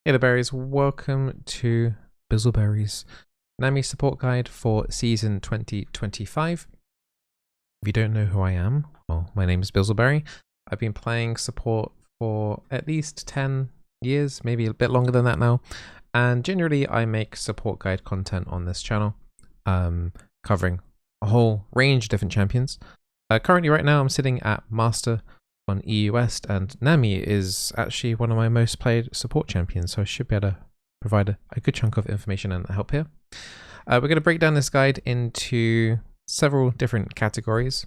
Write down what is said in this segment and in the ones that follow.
Hey there, berries. Welcome to Bizzleberry's Nami support guide for season 2025. If you don't know who I am, well, my name is Bizzleberry. I've been playing support for at least 10 years, maybe a bit longer than that now. And generally, I make support guide content on this channel, covering a whole range of different champions. Currently, right now, I'm sitting at Master on EU West, and Nami is actually one of my most played support champions, so I should be able to provide a good chunk of information and help here. We're going to break down this guide into several different categories.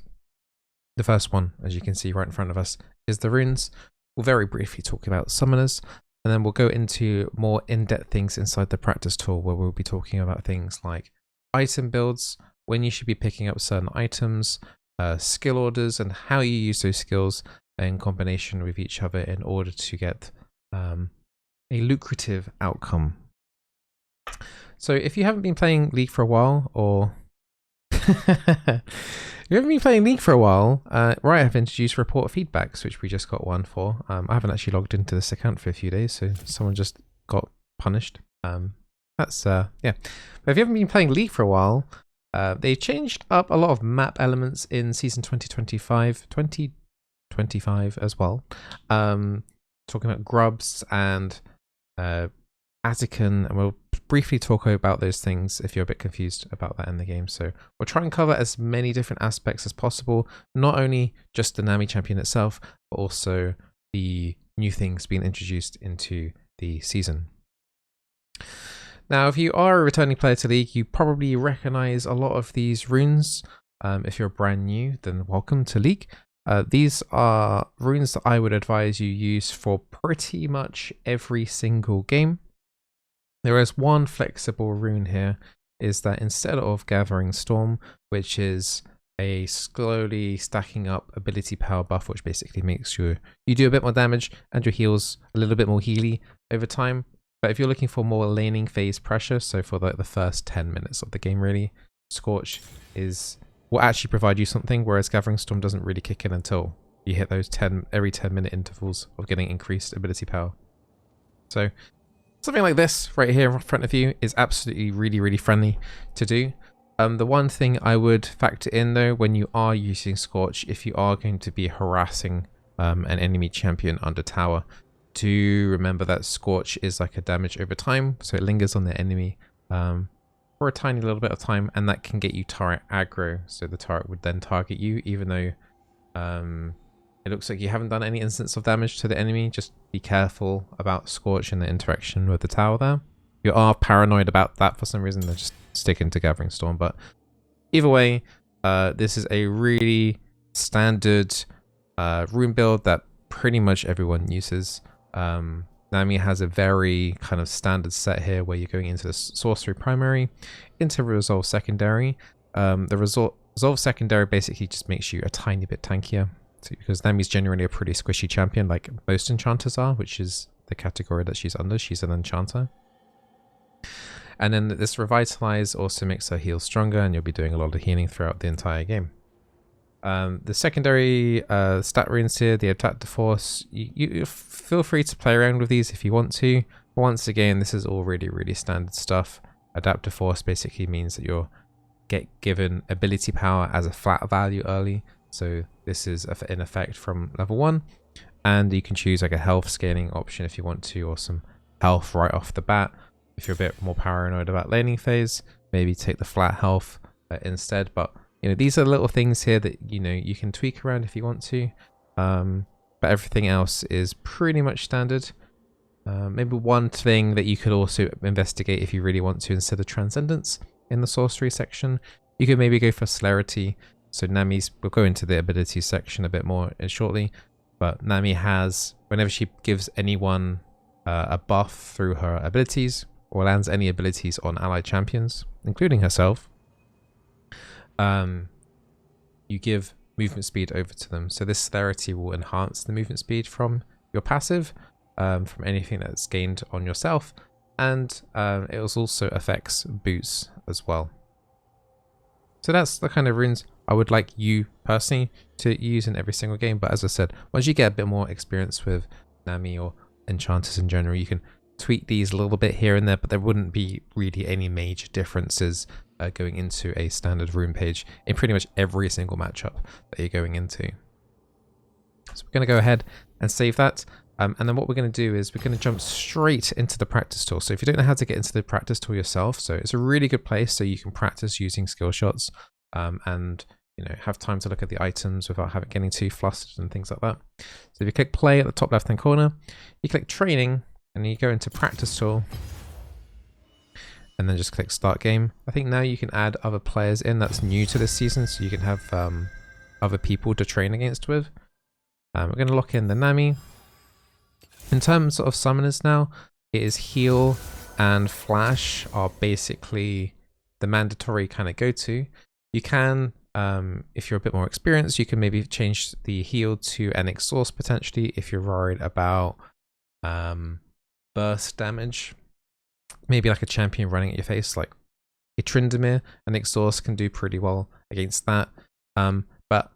The first one, as you can see right in front of us, is the runes. We'll very briefly talk about summoners, and then we'll go into more in-depth things inside the practice tool, where we'll be talking about things like item builds, when you should be picking up certain items, skill orders, and how you use those skills in combination with each other in order to get a lucrative outcome. So if you haven't been playing League for a while, or right, I've introduced report feedbacks, which we just got one for. I haven't actually logged into this account for a few days, so someone just got punished. Yeah. But if you haven't been playing League for a while, they changed up a lot of map elements in season 2025 as well. Talking about grubs and Attican, and we'll briefly talk about those things if you're a bit confused about that in the game. So we'll try and cover as many different aspects as possible, not only just the Nami champion itself, but also the new things being introduced into the season. Now, if you are a returning player to League, you probably recognize a lot of these runes. If you're brand new, then welcome to League. These are runes that I would advise you use for pretty much every single game. There is one flexible rune here, is that instead of Gathering Storm, which is a slowly stacking up ability power buff, which basically makes you do a bit more damage and your heals a little bit more healy over time. But if you're looking for more laning phase pressure, so for the first 10 minutes of the game really, Scorch will actually provide you something, whereas Gathering Storm doesn't really kick in until you hit those every 10-minute intervals of getting increased ability power. So something like this right here in front of you is absolutely really friendly to do. The one thing I would factor in though, when you are using Scorch, if you are going to be harassing an enemy champion under tower, do remember that Scorch is like a damage over time, so it lingers on the enemy for a tiny little bit of time, and that can get you turret aggro, so the turret would then target you even though it looks like you haven't done any instance of damage to the enemy. Just be careful about Scorch and the interaction with the tower there. If you are paranoid about that for some reason, then just stick into Gathering Storm. But either way, this is a really standard rune build that pretty much everyone uses. Nami has a very kind of standard set here where you're going into the sorcery primary, into resolve secondary. The resolve secondary basically just makes you a tiny bit tankier, because Nami's generally a pretty squishy champion, like most enchanters are, which is the category that she's under. She's an enchanter. And then this revitalize also makes her heal stronger, and you'll be doing a lot of healing throughout the entire game. The secondary stat runes here, the Adaptive Force, you feel free to play around with these if you want to. Once again, this is all really standard stuff. Adaptive Force basically means that you'll get given ability power as a flat value early. So this is in effect from level 1. And you can choose like a health scaling option if you want to, or some health right off the bat. If you're a bit more paranoid about laning phase, maybe take the flat health instead. But these are little things here that you can tweak around if you want to, but everything else is pretty much standard. Maybe one thing that you could also investigate if you really want to, instead of Transcendence in the sorcery section, you could maybe go for Celerity. So we'll go into the abilities section a bit more shortly, but Nami has, whenever she gives anyone a buff through her abilities, or lands any abilities on allied champions, including herself, you give movement speed over to them. So this Celerity will enhance the movement speed from your passive, from anything that's gained on yourself, and it also affects boots as well. So that's the kind of runes I would like you personally to use in every single game. But as I said, once you get a bit more experience with Nami or enchanters in general, you can tweak these a little bit here and there, but there wouldn't be really any major differences going into a standard rune page in pretty much every single matchup that you're going into. So we're going to go ahead and save that. And then what we're going to do is we're going to jump straight into the practice tool. So if you don't know how to get into the practice tool yourself, so it's a really good place so you can practice using skill shots and have time to look at the items without getting too flustered and things like that. So if you click play at the top left hand corner, you click training and you go into practice tool and then just click start game. I think now you can add other players in that's new to this season, so you can have other people to train against with. We're going to lock in the Nami. In terms of summoners now, it is heal and flash are basically the mandatory kind of go-to. You can, if you're a bit more experienced, you can maybe change the heal to an exhaust potentially if you're worried about burst damage. Maybe like a champion running at your face, like a Tryndamere, an exhaust can do pretty well against that. But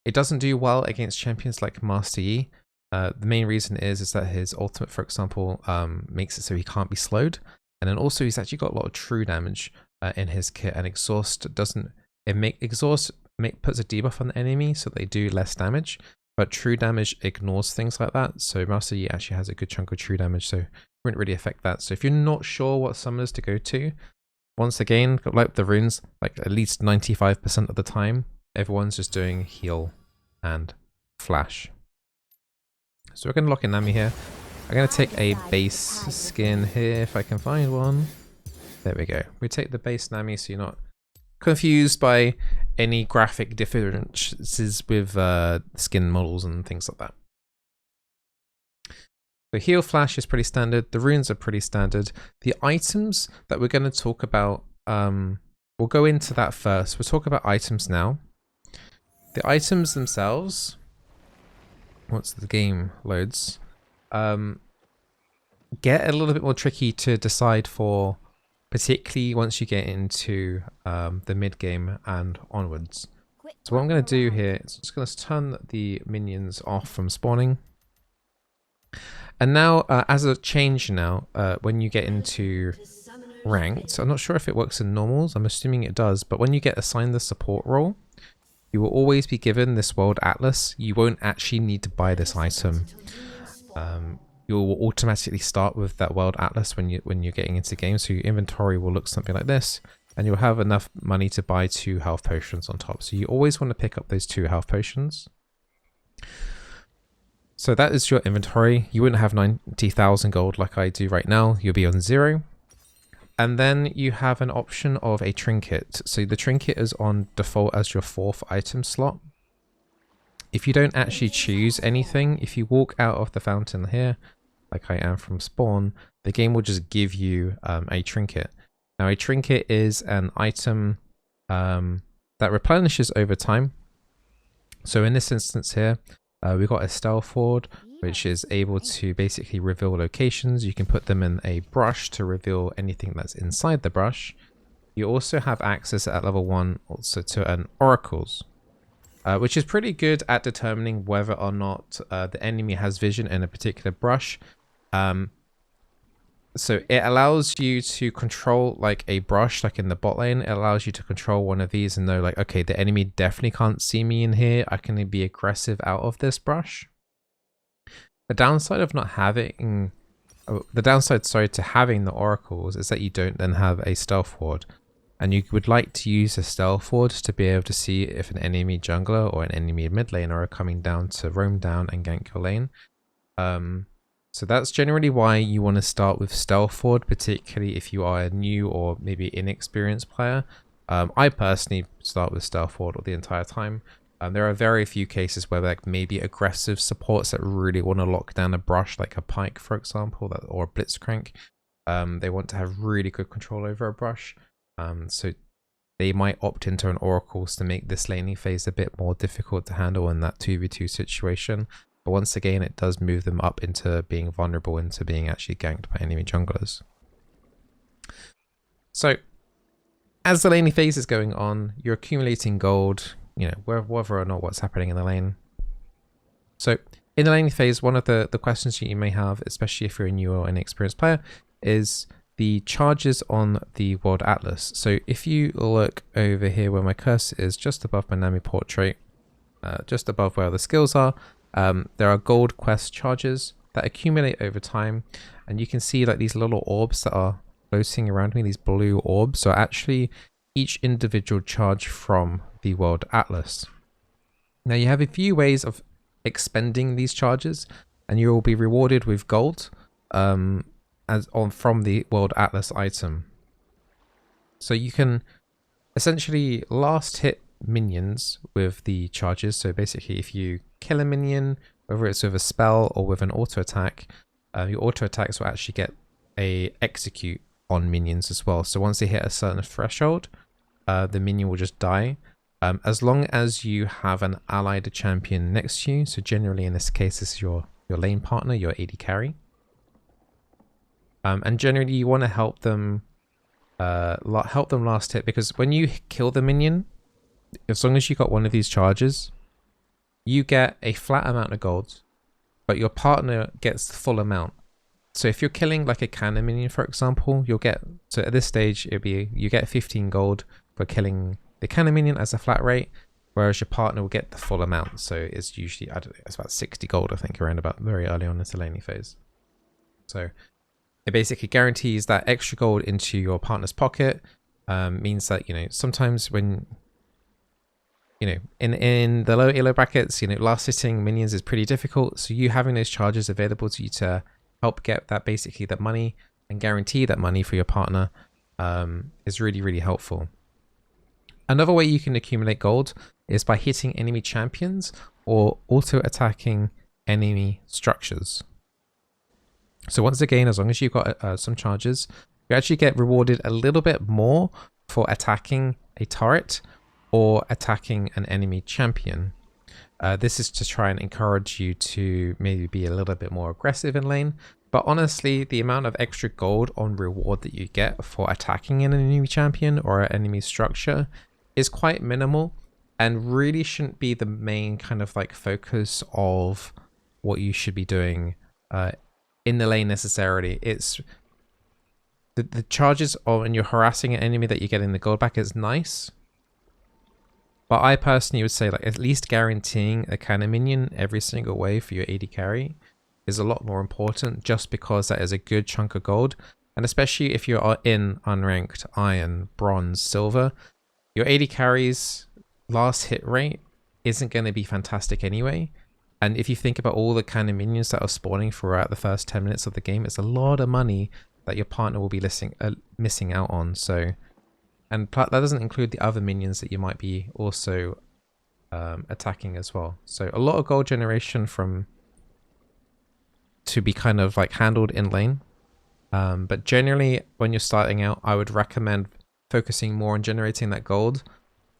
it doesn't do well against champions like Master Yi. The main reason is that his ultimate, for example, makes it so he can't be slowed. And then also he's actually got a lot of true damage in his kit, and exhaust doesn't, puts a debuff on the enemy so they do less damage, but true damage ignores things like that. So Master Yi actually has a good chunk of true damage, so it wouldn't really affect that. So if you're not sure what summoners to go to, once again, like the runes, like at least 95% of the time, everyone's just doing heal and flash. So we're going to lock in Nami here. I'm going to take a base skin here if I can find one. There we go. We take the base Nami so you're not confused by any graphic differences with skin models and things like that. The heal flash is pretty standard. The runes are pretty standard. The items that we're going to talk about, we'll go into that first. We'll talk about items now. The items themselves, once the game loads, get a little bit more tricky to decide for, particularly once you get into the mid game and onwards. So what I'm going to do here is just going to turn the minions off from spawning. And now, as a change now, when you get into ranked, I'm not sure if it works in normals, I'm assuming it does, but when you get assigned the support role, you will always be given this world atlas. You won't actually need to buy this item. You will automatically start with that world atlas when you're getting into game, so your inventory will look something like this, and you'll have enough money to buy 2 health potions on top. So you always want to pick up those 2 health potions. So that is your inventory. You wouldn't have 90,000 gold like I do right now. You'll be on 0. And then you have an option of a trinket. So the trinket is on default as your 4th item slot. If you don't actually choose anything, if you walk out of the fountain here, like I am from spawn, the game will just give you a trinket. Now a trinket is an item that replenishes over time. So in this instance here, we've got a stealth ward, which is able to basically reveal locations. You can put them in a brush to reveal anything that's inside the brush. You also have access at level 1 also to an oracles, which is pretty good at determining whether or not the enemy has vision in a particular brush. So it allows you to control like a brush, like in the bot lane. It allows you to control one of these and know like, okay, the enemy definitely can't see me in here. I can be aggressive out of this brush. The downside of not having, to having the oracles is that you don't then have a stealth ward. And you would like to use a stealth ward to be able to see if an enemy jungler or an enemy mid laner are coming down to roam down and gank your lane. So that's generally why you want to start with stealth ward, particularly if you are a new or maybe inexperienced player. I personally start with stealth ward the entire time. There are very few cases where like maybe aggressive supports that really want to lock down a brush, like a pike, for example, or a blitzcrank. They want to have really good control over a brush. So they might opt into an oracles to make this laning phase a bit more difficult to handle in that 2v2 situation. But once again, it does move them up into being vulnerable, into being actually ganked by enemy junglers. So as the laning phase is going on, you're accumulating gold, you know, whether or not what's happening in the lane. So In the laning phase, one of the questions you may have, especially if you're a new or inexperienced player, is the charges on the World Atlas. So if you look over here where my cursor is, just above my Nami portrait, just above where the skills are, there are gold quest charges that accumulate over time, and you can see like these little orbs that are floating around me, these blue orbs are actually each individual charge from the World Atlas. Now you have a few ways of expending these charges, and you will be rewarded with gold from the World Atlas item. So you can essentially last hit minions with the charges. So basically if you kill a minion, whether it's with a spell or with an auto attack, your auto attacks will actually get a execute on minions as well. So once they hit a certain threshold, the minion will just die. As long as you have an allied champion next to you, so generally in this case this is your lane partner, your AD carry. And generally you want to help them last hit, because when you kill the minion, as long as you got one of these charges, you get a flat amount of gold, but your partner gets the full amount. So if you're killing like a cannon minion, for example, you'll get, so at this stage it'll be, you get 15 gold for killing the cannon minion as a flat rate, whereas your partner will get the full amount. So it's usually, I don't know, it's about 60 gold, I think, around about very early on in the laning phase. So it basically guarantees that extra gold into your partner's pocket. Means that, you know, sometimes when, you know, in the low elo brackets, you know, last hitting minions is pretty difficult. So you having those charges available to you to help get that, basically that money, and guarantee that money for your partner is really, really helpful. Another way you can accumulate gold is by hitting enemy champions or auto attacking enemy structures. So once again, as long as you've got some charges, you actually get rewarded a little bit more for attacking a turret or attacking an enemy champion. This is to try and encourage you to maybe be a little bit more aggressive in lane. But honestly, the amount of extra gold on reward that you get for attacking an enemy champion or an enemy structure is quite minimal, and really shouldn't be the main kind of like focus of what you should be doing in the lane necessarily. It's the charges when you're harassing an enemy that you get in the gold back is nice, but I personally would say like at least guaranteeing a cannon minion every single way for your AD carry is a lot more important, just because that is a good chunk of gold. And especially if you're in unranked iron, bronze, silver, your AD carry's last hit rate isn't going to be fantastic anyway. And if you think about all the kind of minions that are spawning throughout the first 10 minutes of the game, it's a lot of money that your partner will be missing out on. So, and that doesn't include the other minions that you might be also attacking as well. So a lot of gold generation to be kind of like handled in lane. But generally when you're starting out, I would recommend focusing more on generating that gold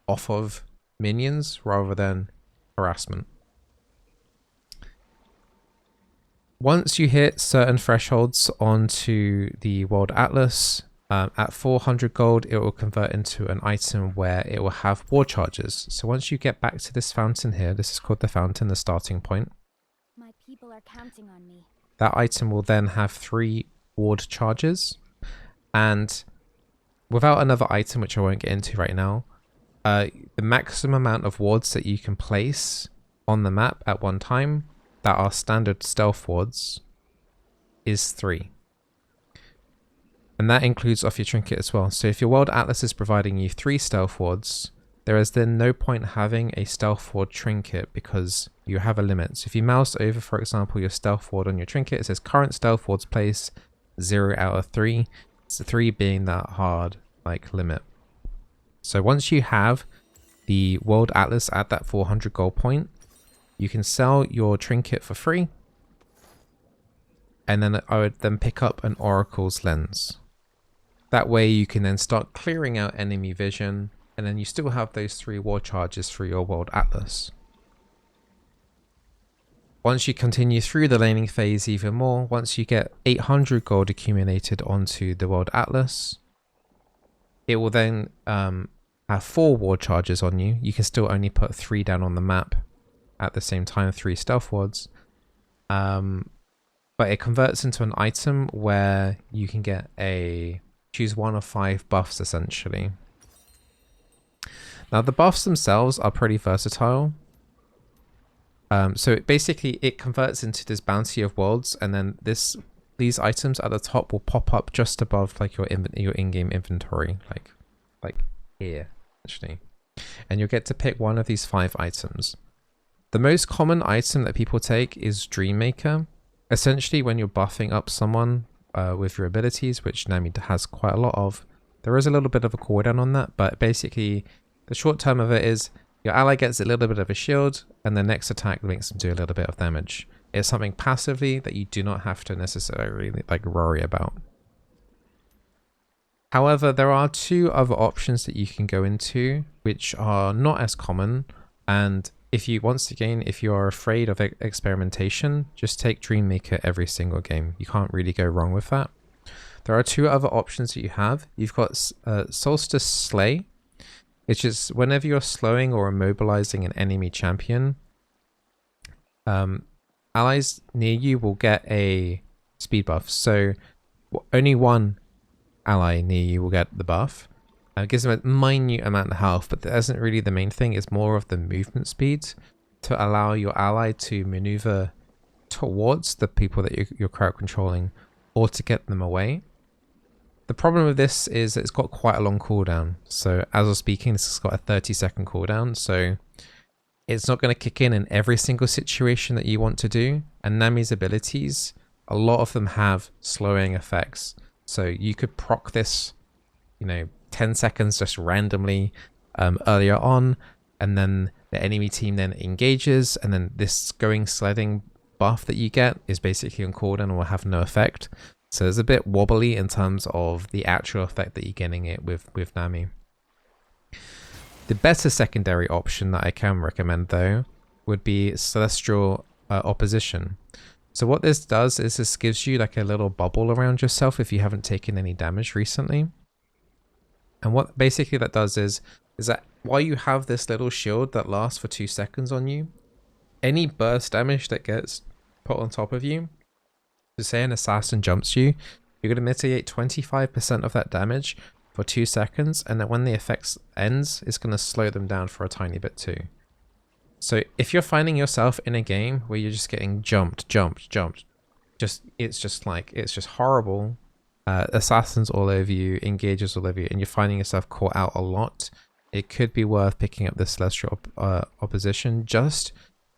off of minions rather than harassment. Once you hit certain thresholds onto the World Atlas, at 400 gold, it will convert into an item where it will have war charges. So once you get back to this fountain here, this is called the fountain, the starting point. My people are counting on me. That item will then have 3 ward charges, and without another item, which I won't get into right now, the maximum amount of wards that you can place on the map at one time that are standard stealth wards is 3. And that includes off your trinket as well. So if your World Atlas is providing you 3 stealth wards, there is then no point having a stealth ward trinket because you have a limit. So if you mouse over, for example, your stealth ward on your trinket, it says current stealth wards place 0 out of 3. It's the 3 being that hard like limit. So once you have the World Atlas at that 400 gold point, you can sell your trinket for free. And then I would then pick up an Oracle's Lens. That way you can then start clearing out enemy vision, and then you still have those 3 war charges for your World Atlas. Once you continue through the laning phase even more, once you get 800 gold accumulated onto the World Atlas, it will then have 4 war charges on you. You can still only put 3 down on the map at the same time, 3 stealth wards. But it converts into an item where you can get choose one of 5 buffs essentially. Now the buffs themselves are pretty versatile. So it basically converts into this bounty of worlds, and then these items at the top will pop up just above like your in-game inventory, like here actually, and you'll get to pick one of these 5 items. The most common item that people take is Dreammaker. Essentially, when you're buffing up someone with your abilities, which Nami has quite a lot of, there is a little bit of a cooldown on that, but basically the short term of it is your ally gets a little bit of a shield, and the next attack makes them do a little bit of damage. It's something passively that you do not have to necessarily like worry about. However, there are 2 other options that you can go into, which are not as common. And if you are afraid of experimentation, just take Dreammaker every single game. You can't really go wrong with that. There are 2 other options that you have. You've got Solstice Slay, which is whenever you're slowing or immobilizing an enemy champion, allies near you will get a speed buff. So only one ally near you will get the buff. It gives them a minute amount of health, but that isn't really the main thing. It's more of the movement speed to allow your ally to maneuver towards the people that you're crowd controlling, or to get them away. The problem with this is it's got quite a long cooldown. So as I was speaking, this has got a 30-second cooldown. So it's not going to kick in every single situation that you want to do. And Nami's abilities, a lot of them have slowing effects. So you could proc this, 10 seconds just randomly earlier on. And then the enemy team then engages. And then this going sledding buff that you get is basically on cooldown and will have no effect. So it's a bit wobbly in terms of the actual effect that you're getting it with Nami. The better secondary option that I can recommend though would be Celestial Opposition. So what this does is this gives you like a little bubble around yourself if you haven't taken any damage recently. And what basically that does is that while you have this little shield that lasts for 2 seconds on you, any burst damage that gets put on top of you, so say an assassin jumps you, you're going to mitigate 25% of that damage for 2 seconds, and then when the effect ends, it's going to slow them down for a tiny bit too. So if you're finding yourself in a game where you're just getting jumped, it's just horrible, assassins all over you, engagers all over you, and you're finding yourself caught out a lot, it could be worth picking up the Celestial Opposition.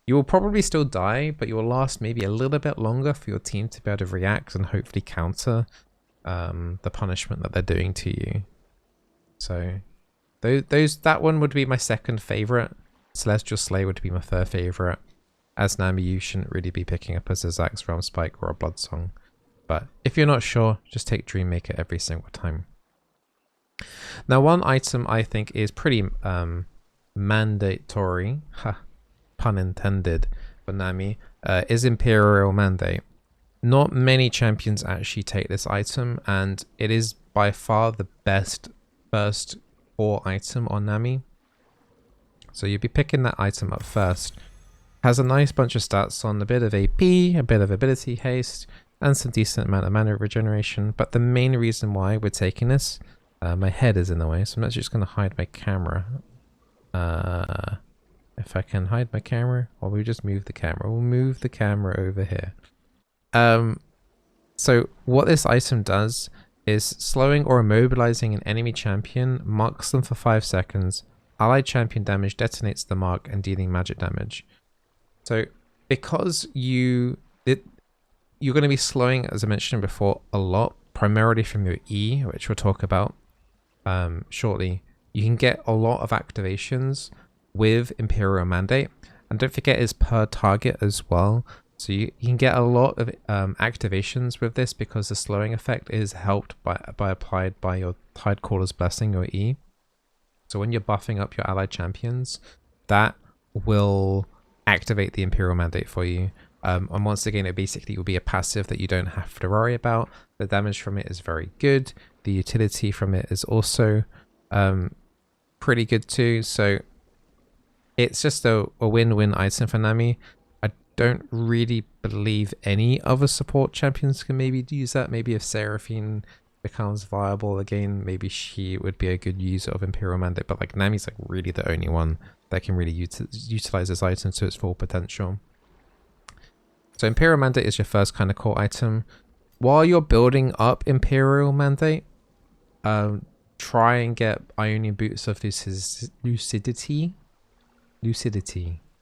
You will probably still die, but you will last maybe a little bit longer for your team to be able to react and hopefully counter the punishment that they're doing to you. So that one would be my second favorite. Celestial Slay would be my third favorite. As Nami, you shouldn't really be picking up as a Zax Realm Spike or a Blood Song. But if you're not sure, just take Dreammaker every single time. Now, one item I think is pretty mandatory, pun intended, for Nami, is Imperial Mandate. Not many champions actually take this item, and it is by far the best first core item on Nami. So you'll be picking that item up first. Has a nice bunch of stats on, a bit of AP, a bit of ability haste, and some decent amount of mana regeneration. But the main reason why we're taking this, my head is in the way, so I'm actually just going to hide my camera. If I can hide my camera, or we just move the camera. We'll move the camera over here. So what this item does is slowing or immobilizing an enemy champion, marks them for 5 seconds. Allied champion damage detonates the mark and dealing magic damage. So because you're going to be slowing, as I mentioned before, a lot, primarily from your E, which we'll talk about shortly, you can get a lot of activations with Imperial Mandate. And don't forget it's per target as well. So you can get a lot of activations with this because the slowing effect is helped by applied by your Tidecaller's Blessing or E. So when you're buffing up your allied champions, that will activate the Imperial Mandate for you. And once again, it basically will be a passive that you don't have to worry about. The damage from it is very good. The utility from it is also pretty good too. So it's just a win-win item for Nami. don't really believe any other support champions can maybe use that. Maybe if Seraphine becomes viable again, maybe she would be a good user of Imperial Mandate, but like Nami's like really the only one that can really utilize this item to its full potential. So Imperial Mandate is your first kind of core item. While you're building up Imperial Mandate, try and get Ionian Boots of Lucidity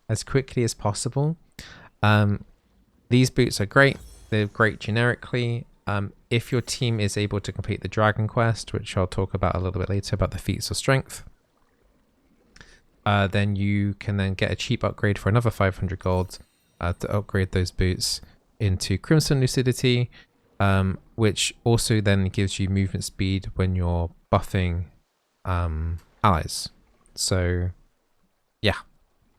as quickly as possible. These boots are great. They're great generically. If your team is able to complete the Dragon Quest, which I'll talk about a little bit later about the feats of strength, then you can then get a cheap upgrade for another 500 gold to upgrade those boots into Crimson Lucidity, which also then gives you movement speed when you're buffing allies. So yeah,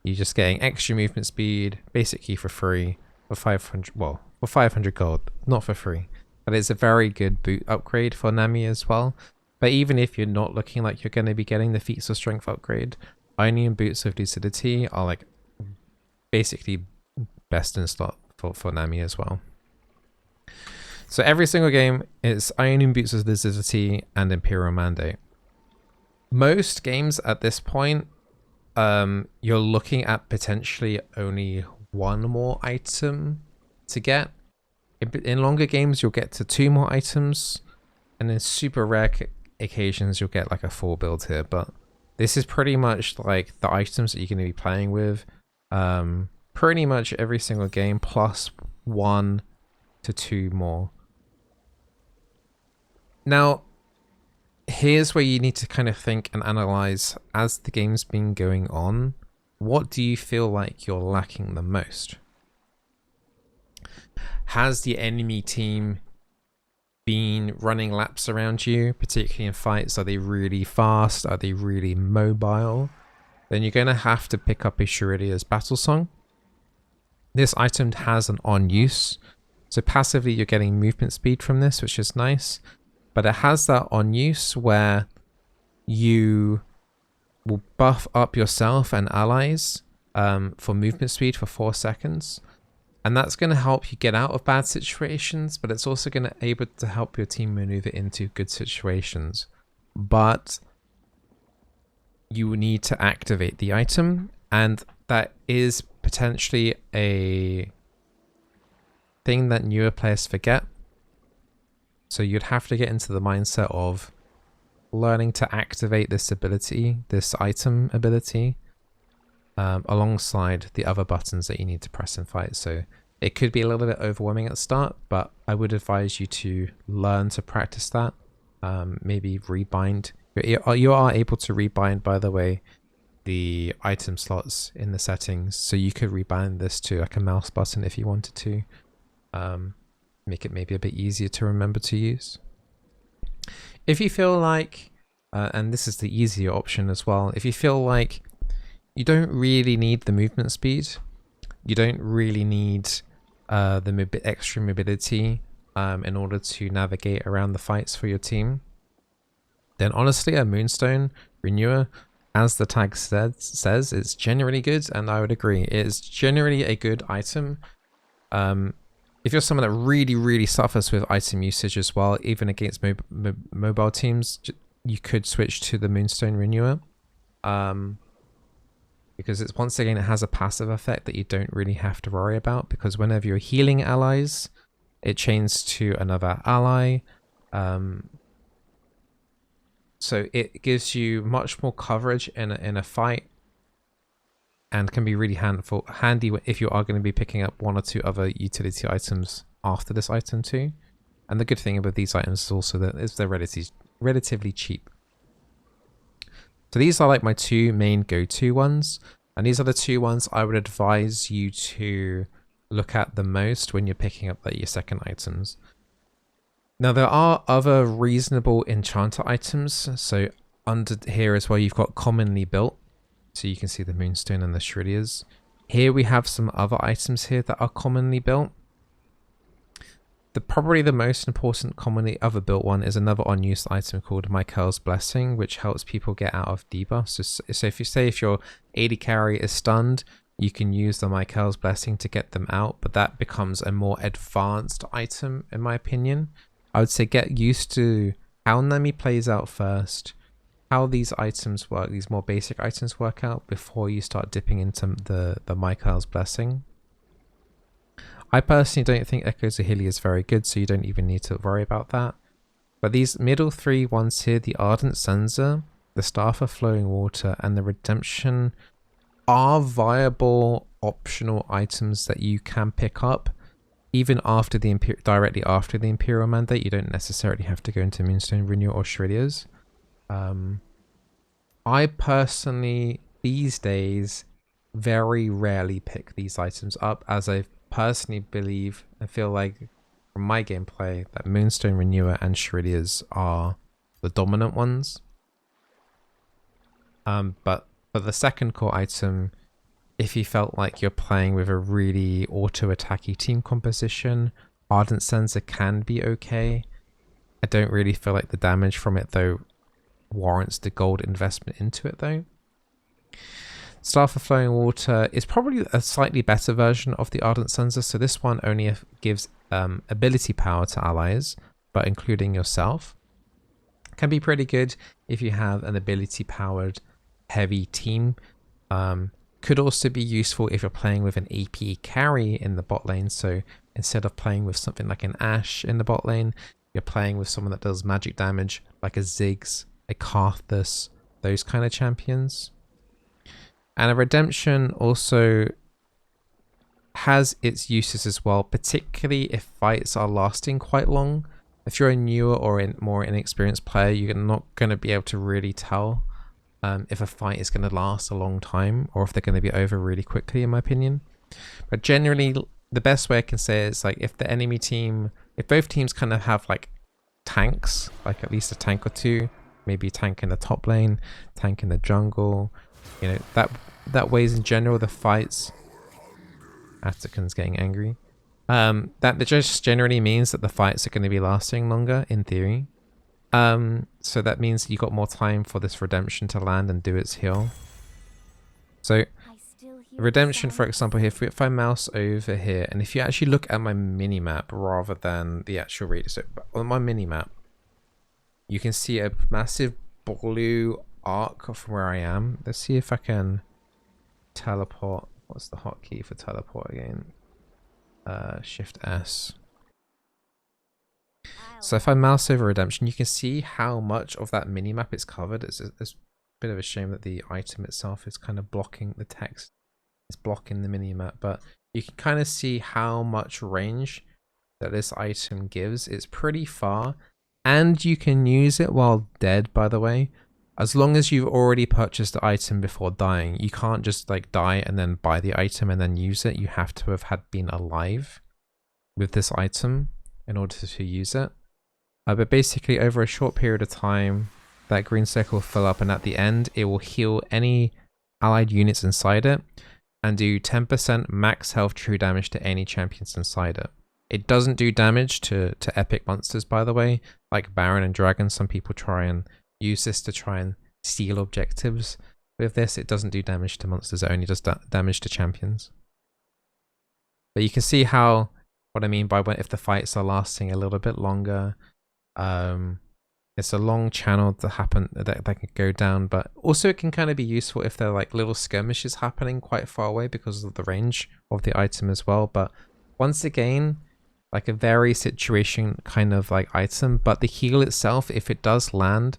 you're just getting extra movement speed basically for free for 500, well, for 500 gold, not for free. But it's a very good boot upgrade for Nami as well. But even if you're not looking like you're going to be getting the feats of strength upgrade, Ionian Boots of Lucidity are like basically best in slot for Nami as well. So every single game is Ionian Boots of Lucidity and Imperial Mandate. Most games at this point, you're looking at potentially only one more item to get. In longer games, you'll get to 2 more items, and in super rare occasions, you'll get like a full build here. But this is pretty much like the items that you're going to be playing with pretty much every single game, plus 1 to 2 more. Now, here's where you need to kind of think and analyze, as the game's been going on, what do you feel like you're lacking the most? Has the enemy team been running laps around you, particularly in fights? Are they really fast? Are they really mobile? Then you're going to have to pick up a Shuridia's Battle Song. This item has an on use, so passively you're getting movement speed from this, which is nice. But it has that on use where you will buff up yourself and allies for movement speed for 4 seconds. And that's going to help you get out of bad situations, but it's also going to be able to help your team maneuver into good situations. But you need to activate the item, and that is potentially a thing that newer players forget. So you'd have to get into the mindset of learning to activate this ability, this item ability, alongside the other buttons that you need to press in fight. So it could be a little bit overwhelming at the start, but I would advise you to learn to practice that. Maybe rebind. You are able to rebind, by the way, the item slots in the settings. So you could rebind this to like a mouse button if you wanted to. Make it maybe a bit easier to remember to use. If you feel like, and this is the easier option as well, if you feel like you don't really need the movement speed, you don't really need the extra mobility in order to navigate around the fights for your team, then honestly a Moonstone Renewer, as the tag says, it's generally good, and I would agree. It is generally a good item. If you're someone that really suffers with item usage as well, even against mobile teams, you could switch to the Moonstone Renewer. Because it's, once again, it has a passive effect that you don't really have to worry about, because whenever you're healing allies, it chains to another ally. So it gives you much more coverage in a fight, and can be really handy if you are going to be picking up 1 or 2 other utility items after this item too. And the good thing about these items is also that they're relatively cheap. So these are like my 2 main go-to ones, and these are the 2 ones I would advise you to look at the most when you're picking up like your second items. Now there are other reasonable enchanter items. So under here as well, you've got commonly built. So you can see the Moonstone and the Shridias. Here we have some other items here that are commonly built. Probably the most important commonly other built one is another unused item called Michael's Blessing, which helps people get out of debuffs. So if your AD carry is stunned, you can use the Michael's Blessing to get them out, but that becomes a more advanced item in my opinion. I would say get used to how Nami plays out first, how these items work, these more basic items work out before you start dipping into the Michael's Blessing. I personally don't think Echo Zahili is very good, so you don't even need to worry about that. But these middle three ones here, the Ardent Censer, the Staff of Flowing Water, and the Redemption are viable optional items that you can pick up even after the directly after the Imperial Mandate. You don't necessarily have to go into Moonstone Renewal or Shridia's. I personally, these days, very rarely pick these items up, as I personally believe and feel like from my gameplay that Moonstone Renewer and Shridia's are the dominant ones. But for the second core item, if you felt like you're playing with a really auto-attacky team composition, Ardent Censer can be okay. I don't really feel like the damage from it though warrants the gold investment into it though. Staff of Flowing Water is probably a slightly better version of the Ardent Censer, so this one only gives ability power to allies, but including yourself. Can be pretty good if you have an ability powered heavy team. Could also be useful if you're playing with an AP carry in the bot lane, so instead of playing with something like an Ashe in the bot lane, you're playing with someone that does magic damage like a Ziggs, a Karthus, those kind of champions. And a Redemption also has its uses as well, particularly if fights are lasting quite long. If you're a newer or more inexperienced player, you're not going to be able to really tell if a fight is going to last a long time or if they're going to be over really quickly, in my opinion. But generally, the best way I can say is like if the enemy team, if both teams kind of have like tanks, like at least a tank or two, maybe a tank in the top lane, tank in the jungle, you know, that weighs in general the fights. Atikan's getting angry. That just generally means that the fights are going to be lasting longer in theory. So that means you got more time for this Redemption to land and do its heal. So Redemption, for example, here, if I mouse over here, and if you actually look at my minimap rather than the actual reader, so on my minimap, you can see a massive blue arc from where I am. Let's see if I can teleport. What's the hotkey for teleport again? Shift S. So if I mouse over Redemption, you can see how much of that minimap is covered. It's a bit of a shame that the item itself is kind of blocking the text. It's blocking the minimap, but you can kind of see how much range that this item gives. It's pretty far, and you can use it while dead, by the way. As long as you've already purchased the item before dying, you can't just like die and then buy the item and then use it. You have to have been alive with this item in order to use it. But basically over a short period of time, that green circle will fill up, and at the end it will heal any allied units inside it and do 10% max health true damage to any champions inside it. It doesn't do damage to epic monsters, by the way, like Baron and Dragon. Some people try and use this to try and steal objectives. With this, it doesn't do damage to monsters, it only does damage to champions. But you can see how, what I mean by if the fights are lasting a little bit longer, it's a long channel to happen that can go down, but also it can kind of be useful if there are like little skirmishes happening quite far away because of the range of the item as well. But once again, like a very situation kind of like item, but the heal itself, if it does land,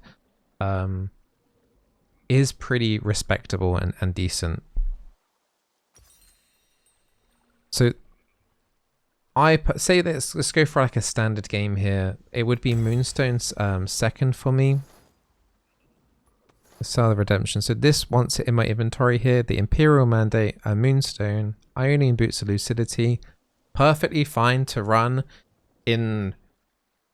is pretty respectable and decent. So I say let's go for like a standard game here. It would be Moonstone's second for me. Star of Redemption. So this wants it in my inventory here. The Imperial Mandate, a Moonstone, Ionian Boots of Lucidity. Perfectly fine to run in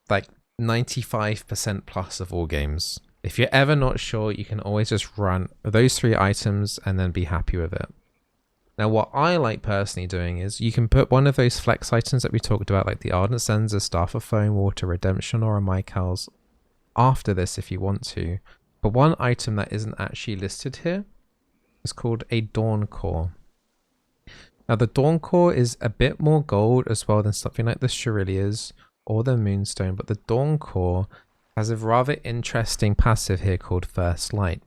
like 95% plus of all games. If you're ever not sure, you can always just run those three items and then be happy with it. Now, what I like personally doing is you can put one of those flex items that we talked about, like the Ardent Censer, Staff of Flowing Water, Redemption, or a Michael's after this if you want to. But one item that isn't actually listed here is called a Dawn Core. Now the Dawn Core is a bit more gold as well than something like the Shurilias or the Moonstone, but the Dawn Core has a rather interesting passive here called First Light.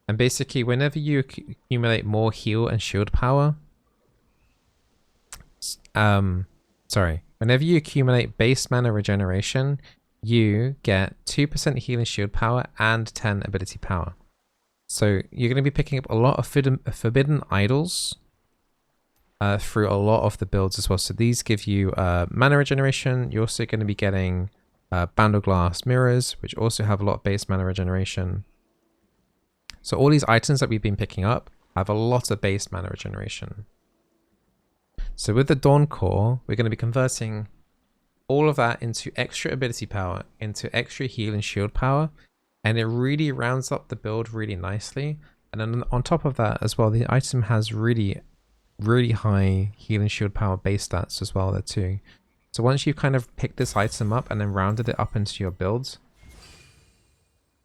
And basically whenever you accumulate more heal and shield power, whenever you accumulate base mana regeneration, you get 2% heal and shield power and 10 ability power. So you're going to be picking up a lot of forbidden idols through a lot of the builds as well. So these give you mana regeneration. You're also going to be getting Bandle Glass Mirrors, which also have a lot of base mana regeneration. So all these items that we've been picking up have a lot of base mana regeneration. So with the Dawn Core, we're going to be converting all of that into extra ability power, into extra heal and shield power, and it really rounds up the build really nicely. And then on top of that as well, the item has really high heal and shield power base stats as well there too. So once you've kind of picked this item up and then rounded it up into your builds,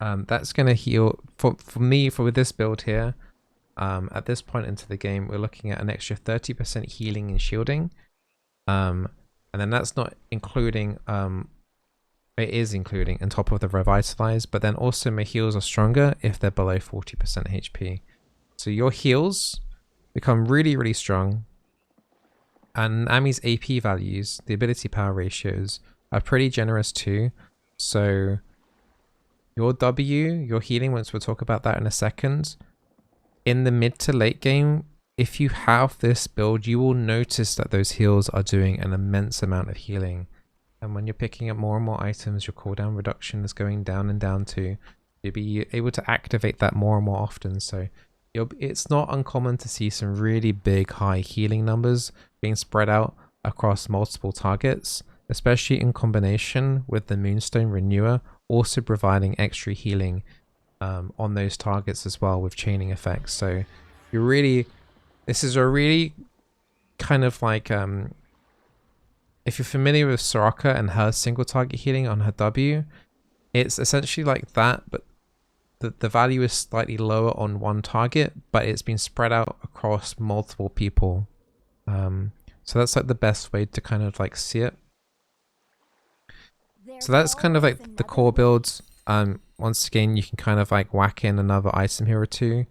that's going to heal, for me, with this build here, at this point into the game, we're looking at an extra 30% healing and shielding. And then that's not including, it is including on top of the Revitalize, but then also my heals are stronger if they're below 40% HP. So your heals become really strong. And Nami's AP values, the ability power ratios, are pretty generous too. So your W, your healing, once we'll talk about that in a second, in the mid to late game, if you have this build, you will notice that those heals are doing an immense amount of healing. And when you're picking up more and more items, your cooldown reduction is going down and down too. You'll be able to activate that more and more often. So it's not uncommon to see some really big high healing numbers being spread out across multiple targets, especially in combination with the Moonstone Renewer also providing extra healing on those targets as well with chaining effects. So this is a really kind of like, if you're familiar with Soraka and her single target healing on her W, it's essentially like that, but the value is slightly lower on one target, but it's been spread out across multiple people. So that's like the best way to kind of like see it. So that's kind of like the core builds. Once again, you can kind of like whack in another item here or two.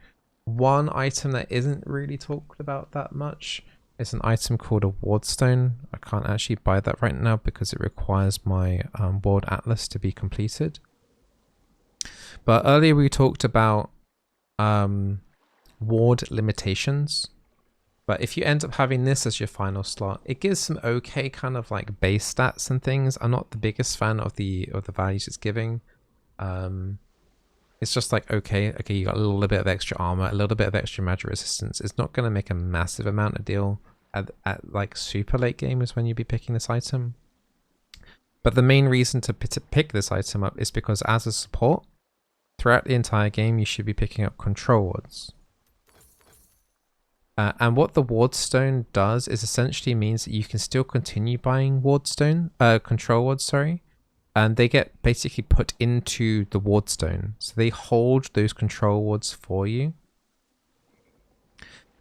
One item that isn't really talked about that much is an item called a Wardstone. I can't actually buy that right now because it requires my Ward Atlas to be completed. But earlier we talked about ward limitations. But if you end up having this as your final slot, it gives some okay kind of like base stats and things. I'm not the biggest fan of the values it's giving. It's just like, okay, you got a little bit of extra armor, a little bit of extra magic resistance. It's not going to make a massive amount of deal at like super late game is when you'd be picking this item. But the main reason to pick this item up is because as a support, throughout the entire game, you should be picking up control wards. And what the Wardstone does is essentially means that you can still continue buying control wards, sorry. And they get basically put into the Wardstone. So they hold those control wards for you.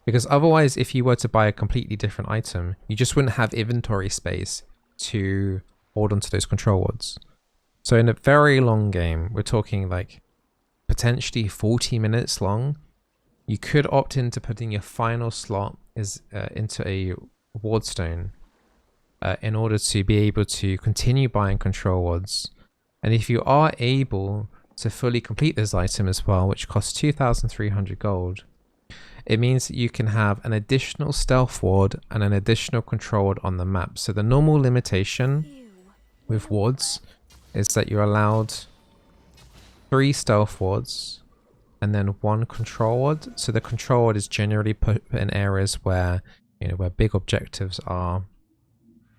Because otherwise, if you were to buy a completely different item, you just wouldn't have inventory space to hold onto those control wards. So in a very long game, we're talking like potentially 40 minutes long, you could opt into putting your final slot into a Wardstone in order to be able to continue buying control wards. And if you are able to fully complete this item as well, which costs 2,300 gold, it means that you can have an additional stealth ward and an additional control ward on the map. So the normal limitation with wards is that you're allowed 3 stealth wards and then 1 control ward. So the control ward is generally put in areas where, where big objectives are.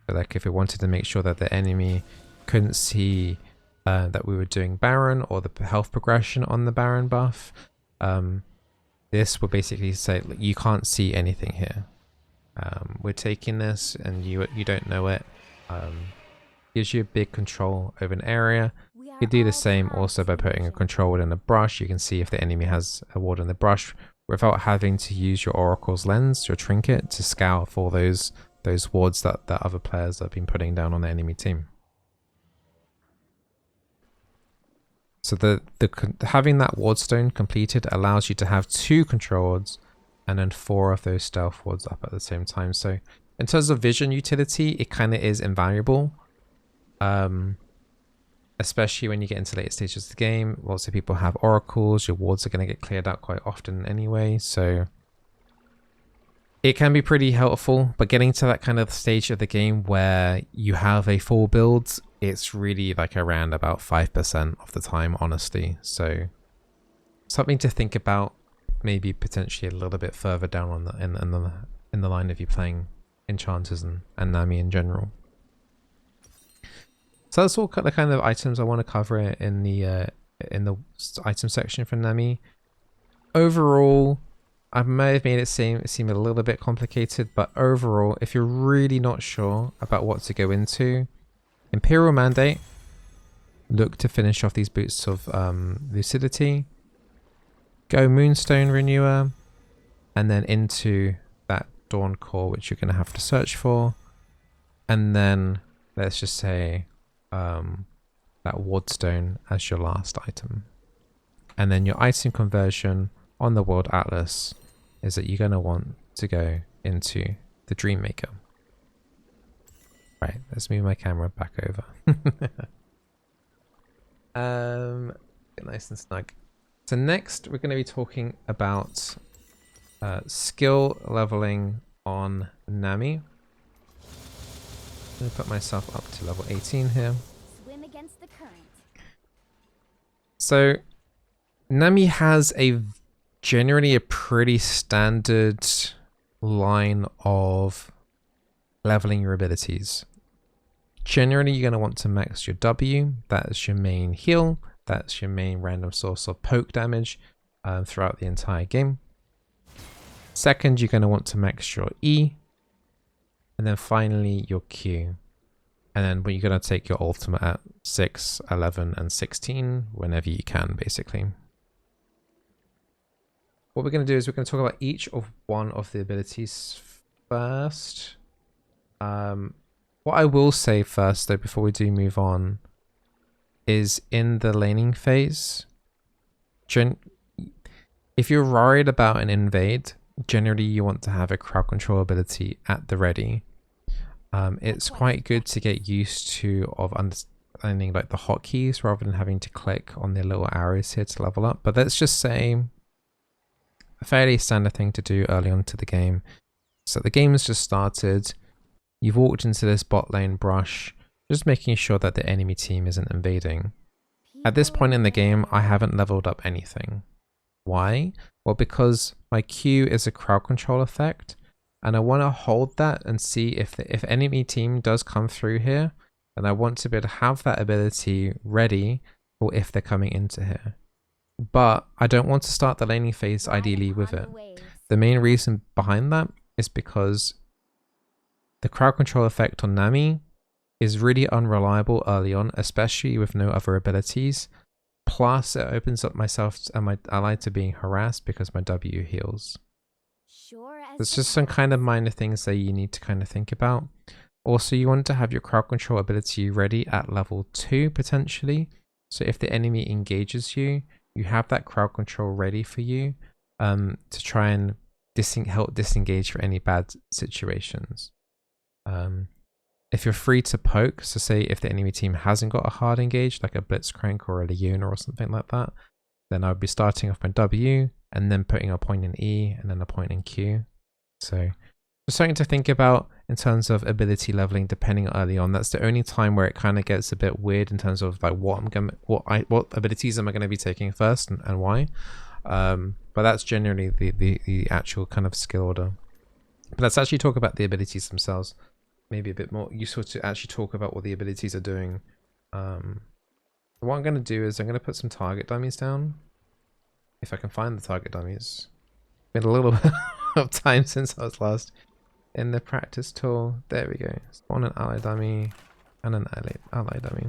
So like if we wanted to make sure that the enemy couldn't see that we were doing Baron or the health progression on the Baron buff, this will basically say you can't see anything here. We're taking this and you don't know it. Gives you a big control over an area. You could do the same also by putting a control ward in a brush. You can see if the enemy has a ward in the brush without having to use your Oracle's lens, your trinket, to scout for those wards that other players have been putting down on the enemy team. So having that ward stone completed allows you to have 2 control wards and then 4 of those stealth wards up at the same time. So in terms of vision utility, it kind of is invaluable. Especially when you get into later stages of the game. Lots of people have oracles, your wards are going to get cleared out quite often anyway, so it can be pretty helpful. But getting to that kind of stage of the game where you have a full build, it's really like around about 5% of the time, honestly. So something to think about, maybe potentially a little bit further down on in the line of you playing enchanters and Nami in general. So that's all the kind of items I want to cover in the item section for Nami. Overall, I may have made it seem a little bit complicated, but overall, if you're really not sure about what to go into, Imperial Mandate, look to finish off these boots of Lucidity, go Moonstone Renewer, and then into that Dawn Core, which you're going to have to search for, and then let's just say that Wardstone as your last item. And then your item conversion on the World Atlas is that you're going to want to go into the Dreammaker. Right, let's move my camera back over. Get nice and snug. So next we're going to be talking about skill leveling on Nami. I'm going to put myself up to level 18 here. Swim against the current. So Nami has generally a pretty standard line of leveling your abilities. Generally, you're going to want to max your W. That's your main heal. That's your main random source of poke damage throughout the entire game. Second, you're going to want to max your E. And then finally, your Q. And then you're going to take your ultimate at 6, 11, and 16 whenever you can, basically. What we're going to do is we're going to talk about each of one of the abilities first. What I will say first, though, before we do move on, is in the laning phase, if you're worried about an invade, generally you want to have a crowd control ability at the ready. It's quite good to get used to understanding like the hotkeys rather than having to click on the little arrows here to level up. But let's just say a fairly standard thing to do early on to the game. So the game has just started. You've walked into this bot lane brush, just making sure that the enemy team isn't invading. At this point in the game, I haven't leveled up anything. Why? Well, because my Q is a crowd control effect, and I want to hold that and see if enemy team does come through here, and I want to be able to have that ability ready for if they're coming into here. But I don't want to start the laning phase ideally with it. The main reason behind that is because the crowd control effect on Nami is really unreliable early on, especially with no other abilities. Plus, it opens up myself and my ally to being harassed because my W heals. There's just some kind of minor things that you need to kind of think about. Also, you want to have your crowd control ability ready at level 2 potentially. So if the enemy engages you, you have that crowd control ready for you to try and help disengage for any bad situations. If you're free to poke, so say if the enemy team hasn't got a hard engage, like a Blitzcrank or a Leona or something like that, then I'd be starting off my W and then putting a point in E and then a point in Q. So just something to think about in terms of ability leveling depending early on. That's the only time where it kind of gets a bit weird in terms of like what abilities am I going to be taking first and why. But that's generally the actual kind of skill order. But let's actually talk about the abilities themselves. Maybe a bit more useful to actually talk about what the abilities are doing. What I'm going to do is I'm going to put some target dummies down. If I can find the target dummies. Been a little bit of time since I was last in the practice tool. There we go. Spawn an ally dummy and an ally dummy.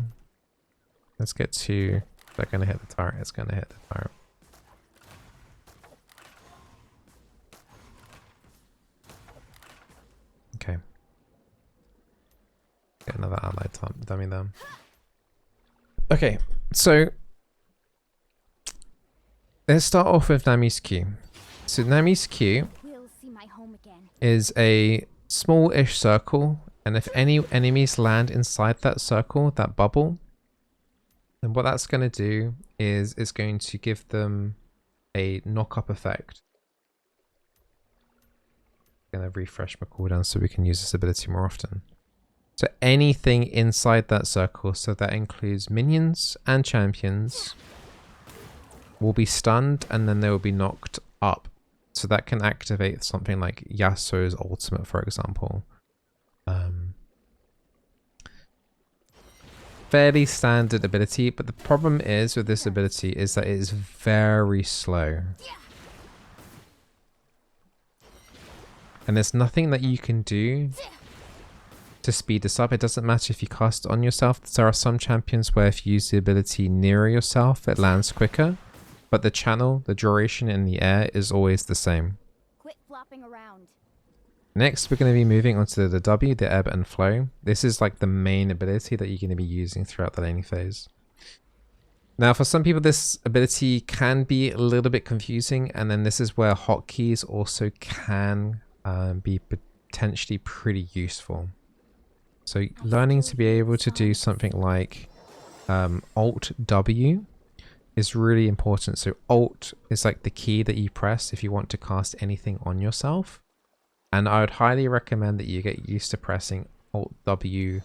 Let's get to... If they're going to hit the turret, it's going to hit the turret. Get another allied dummy there. Okay, so let's start off with Nami's Q. So Nami's Q We'll see my home again. is a small-ish circle, and if any enemies land inside that circle, that bubble, then what that's going to do is it's going to give them a knock-up effect. I'm going to refresh my cooldown so we can use this ability more often. So anything inside that circle, so that includes minions and champions, will be stunned and then they will be knocked up. So that can activate something like Yasuo's ultimate, for example. Fairly standard ability, but the problem is with this ability is that it is very slow. And there's nothing that you can do to speed this up. It doesn't matter if you cast it on yourself. There are some champions where if you use the ability near yourself, it lands quicker. But the channel, the duration in the air is always the same. Quit flopping around. Next, we're going to be moving on to the W, the ebb and flow. This is like the main ability that you're going to be using throughout the laning phase. Now, for some people, this ability can be a little bit confusing. And then this is where hotkeys also can be potentially pretty useful. So learning to be able to do something like Alt W is really important. So Alt is like the key that you press if you want to cast anything on yourself. And I would highly recommend that you get used to pressing Alt W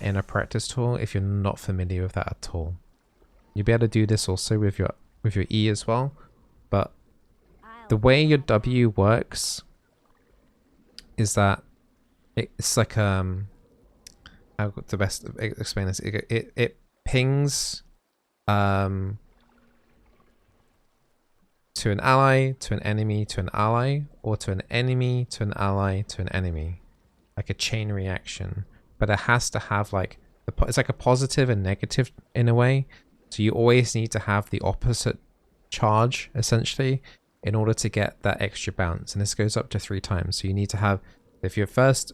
in a practice tool if you're not familiar with that at all. You'll be able to do this also with your E as well. But the way your W works is that it's like how to best explain this. It pings to an ally, to an enemy, to an ally, or to an enemy, to an ally, to an enemy. Like a chain reaction. But it has to have like, it's like a positive and negative in a way. So you always need to have the opposite charge, essentially, in order to get that extra bounce. And this goes up to 3 times. So you need to have, if your first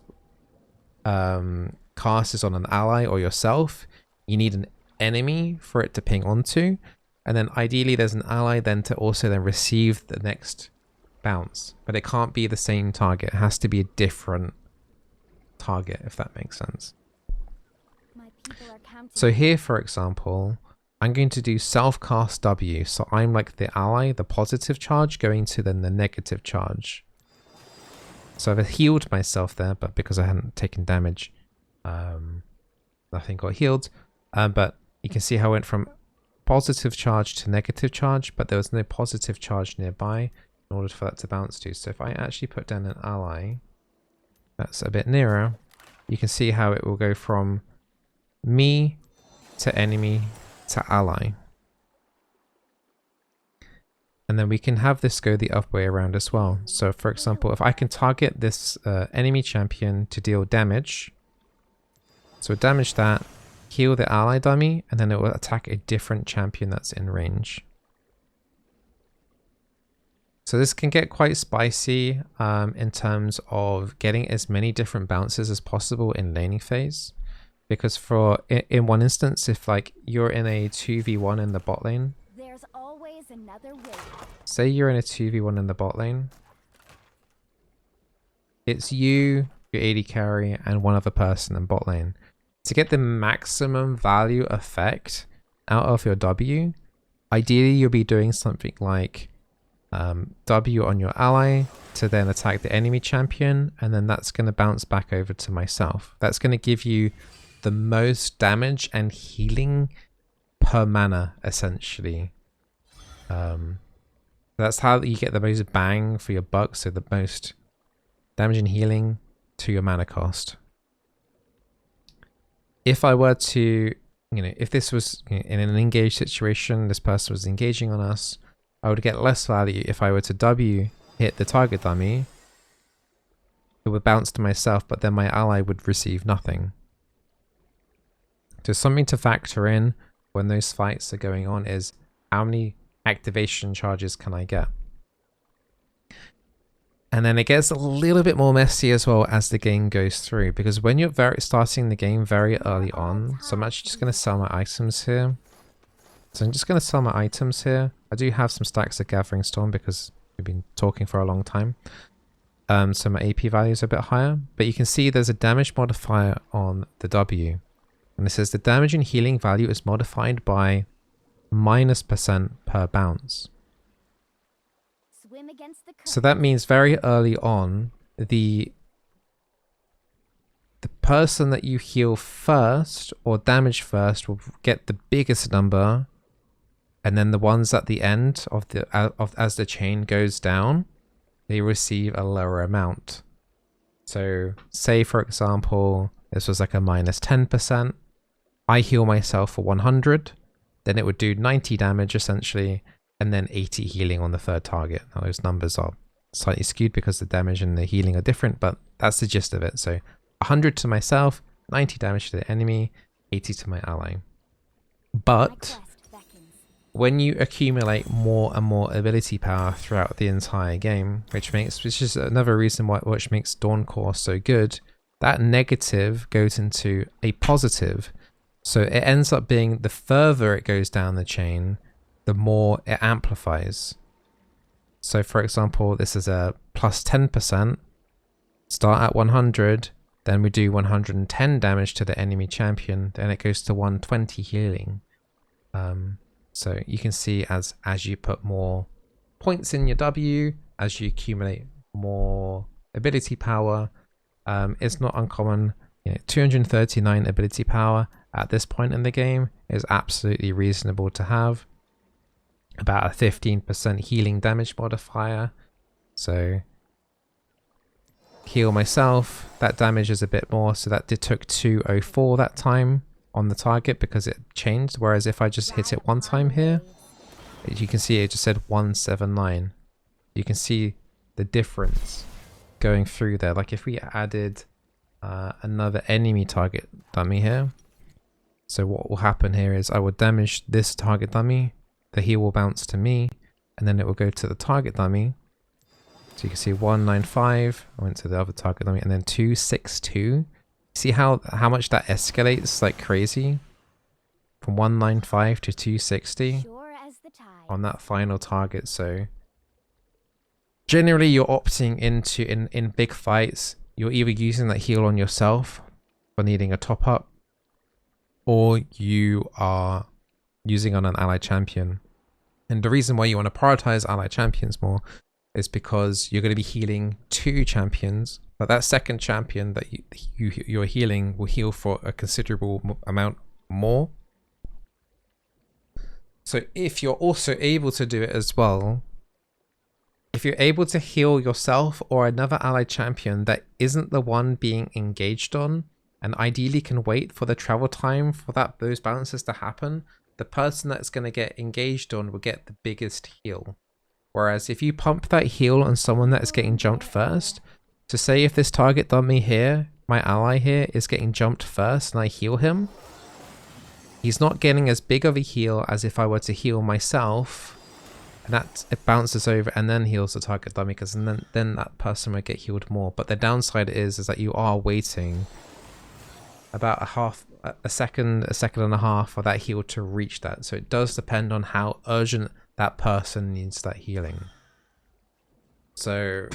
cast is on an ally or yourself, you need an enemy for it to ping onto. And then ideally there's an ally then to also then receive the next bounce. But it can't be the same target. It has to be a different target, if that makes sense. My people are counting. So here, for example, I'm going to do self-cast W. So I'm like the ally, the positive charge, going to then the negative charge. So I've healed myself there, but because I hadn't taken damage, nothing got healed. But you can see how I went from positive charge to negative charge, but there was no positive charge nearby in order for that to bounce to. So if I actually put down an ally that's a bit nearer, you can see how it will go from me to enemy to ally. And then we can have this go the other way around as well. So for example, if I can target this enemy champion to deal damage, so damage that, heal the ally dummy, and then it will attack a different champion that's in range. So this can get quite spicy in terms of getting as many different bounces as possible in laning phase. Because for in one instance, if like you're in a 2v1 in the bot lane, There's always another way. say you're in a 2v1 in the bot lane, it's you, your AD carry, and one other person in bot lane. To get the maximum value effect out of your W, ideally you'll be doing something like W on your ally to then attack the enemy champion, and then that's going to bounce back over to myself. That's going to give you the most damage and healing per mana, essentially. That's how you get the most bang for your buck, so the most damage and healing to your mana cost. If I were to, if this was in an engaged situation, this person was engaging on us, I would get less value if I were to W hit the target dummy. It would bounce to myself, but then my ally would receive nothing. So something to factor in when those fights are going on is how many activation charges can I get? And then it gets a little bit more messy as well as the game goes through, because when you're starting the game very early on, so I'm actually just going to sell my items here. So I'm just going to sell my items here. I do have some stacks of Gathering Storm because we've been talking for a long time. So my AP value is a bit higher, but you can see there's a damage modifier on the W. And it says the damage and healing value is modified by -% per bounce. Swim against the current. So that means very early on, the person that you heal first or damage first will get the biggest number, and then the ones at the end of as the chain goes down, they receive a lower amount. So say for example, this was like a -10%. I heal myself for 100, then it would do 90 damage essentially, and then 80 healing on the third target. Now those numbers are slightly skewed because the damage and the healing are different, but that's the gist of it. So 100 to myself, 90 damage to the enemy, 80 to my ally. But when you accumulate more and more ability power throughout the entire game, which is another reason which makes Dawncore so good, that negative goes into a positive. So it ends up being the further it goes down the chain, the more it amplifies. So for example, this is a +10%, start at 100, then we do 110 damage to the enemy champion, then it goes to 120 healing. So you can see as you put more points in your W, as you accumulate more ability power, it's not uncommon. 239 ability power at this point in the game is absolutely reasonable to have. About a 15% healing damage modifier. So heal myself, that damage is a bit more, so that took 204 that time on the target because it changed, whereas if I just hit it one time here, you can see it just said 179. You can see the difference going through there. Like if we added another enemy target dummy here, so what will happen here is I will damage this target dummy, the heal will bounce to me, and then it will go to the target dummy. So you can see 195, I went to the other target dummy, and then 262. See how much that escalates like crazy? From 195 to 260 on that final target. So generally you're opting into, in big fights, you're either using that heal on yourself for needing a top up, or you are using on an ally champion. And the reason why you want to prioritize ally champions more is because you're going to be healing 2 champions, but that second champion that you're healing will heal for a considerable amount more. So if you're also able to do it as well, if you're able to heal yourself or another allied champion that isn't the one being engaged on, and ideally can wait for the travel time for those balances to happen, the person that's going to get engaged on will get the biggest heal. Whereas if you pump that heal on someone that is getting jumped first, so say if this target dummy here, my ally here, is getting jumped first and I heal him, he's not getting as big of a heal as if I were to heal myself, and it bounces over and then heals the target dummy, because then that person would get healed more. But the downside is that you are waiting about a second and a half for that heal to reach that. So it does depend on how urgent that person needs that healing. So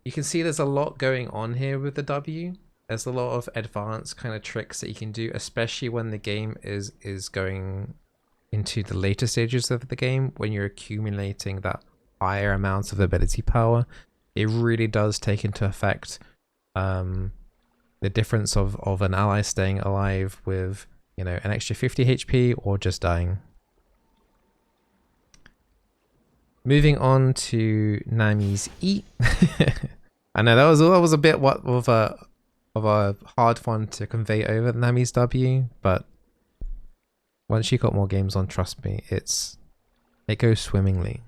you can see there's a lot going on here with the W. There's a lot of advanced kind of tricks that you can do, especially when the game is going into the later stages of the game, when you're accumulating that higher amount of ability power. It really does take into effect the difference of an ally staying alive with, an extra 50 HP or just dying. Moving on to Nami's E. I know that was a bit of a hard one to convey over Nami's W, but once you got more games on, trust me, it goes swimmingly.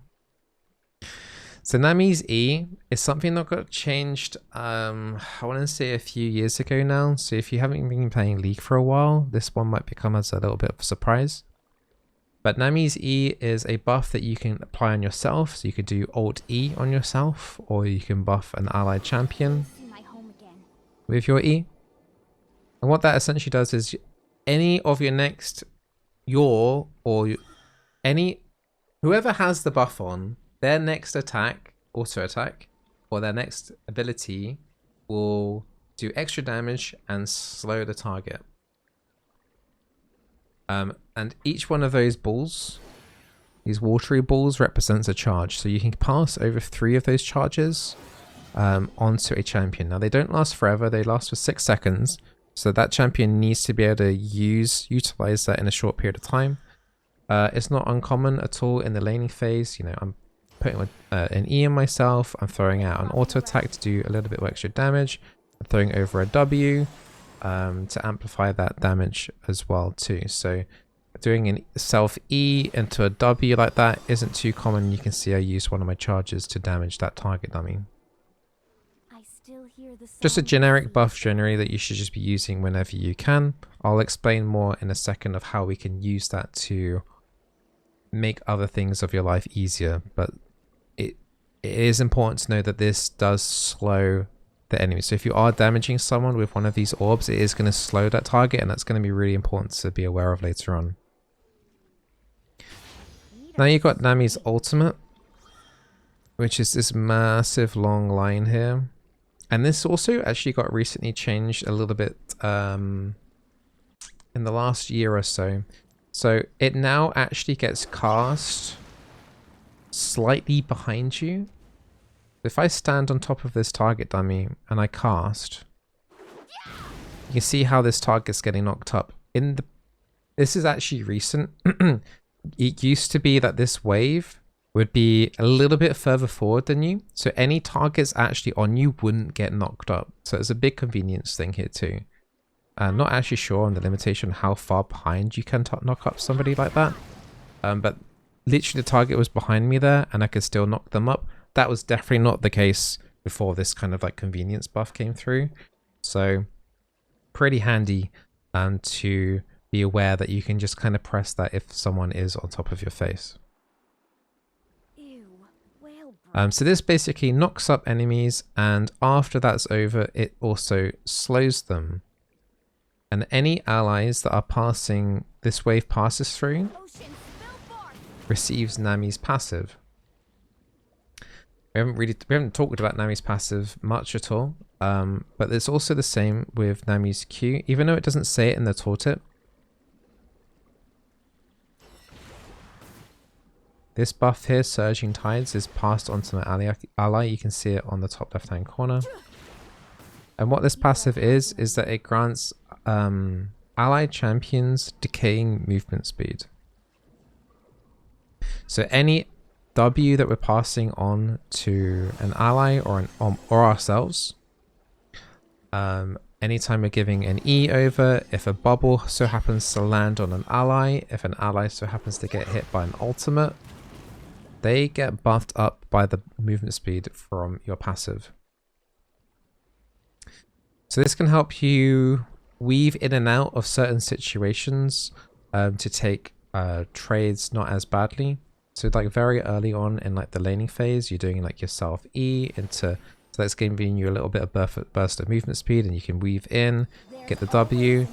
So Nami's E is something that got changed, I want to say a few years ago now. So if you haven't been playing League for a while, this one might become as a little bit of a surprise. But Nami's E is a buff that you can apply on yourself. So you could do Alt E on yourself, or you can buff an allied champion See my home again. with your E. And what that essentially does is any of your next, whoever has the buff on, their next attack, auto attack, or their next ability will do extra damage and slow the target. And each one of those balls, these watery balls, represents a charge. So you can pass over 3 of those charges onto a champion. Now they don't last forever, they last for 6 seconds. So that champion needs to be able to utilize that in a short period of time. It's not uncommon at all in the laning phase. You know, I'm putting an E on myself, I'm throwing out an auto attack to do a little bit of extra damage, I'm throwing over a W to amplify that damage as well too. So doing an self E into a W like that isn't too common. You can see I used one of my charges to damage that target dummy. I still hear the Just a sound generic of buff generally that you should just be using whenever you can. I'll explain more in a second of how we can use that to make other things of your life easier, but it is important to know that this does slow the enemy. So if you are damaging someone with one of these orbs, it is going to slow that target, and that's going to be really important to be aware of later on. Now you've got Nami's ultimate, which is this massive long line here. And this also actually got recently changed a little bit in the last year or so. So it now actually gets cast slightly behind you. If I stand on top of this target dummy and I cast, you can see how this target's getting knocked up. This is actually recent. It used to be that this wave would be a little bit further forward than you, so any targets actually on you wouldn't get knocked up. So it's a big convenience thing here too. Not actually sure on the limitation how far behind you can knock up somebody like that, but literally the target was behind me there and I could still knock them up. That was definitely not the case before this kind of like convenience buff came through. So pretty handy to be aware that you can just kind of press that if someone is on top of your face. So this basically knocks up enemies, and after that's over, it also slows them. And any allies that are passing, this wave passes through, receives Nami's passive. We haven't talked about Nami's passive much at all, but it's also the same with Nami's Q, even though it doesn't say it in the tooltip. This buff here, Surging Tides, is passed onto my ally. You can see it on the top left hand corner. And what this passive is that it grants allied champions decaying movement speed. So any W that we're passing on to an ally or ourselves, anytime we're giving an E over, if a bubble so happens to land on an ally, if an ally so happens to get hit by an ultimate, they get buffed up by the movement speed from your passive. So this can help you weave in and out of certain situations to take trades not as badly. So like very early on in like the laning phase, you're doing like your self E into, so that's giving you a little bit of burst of movement speed, and you can weave in, get the W,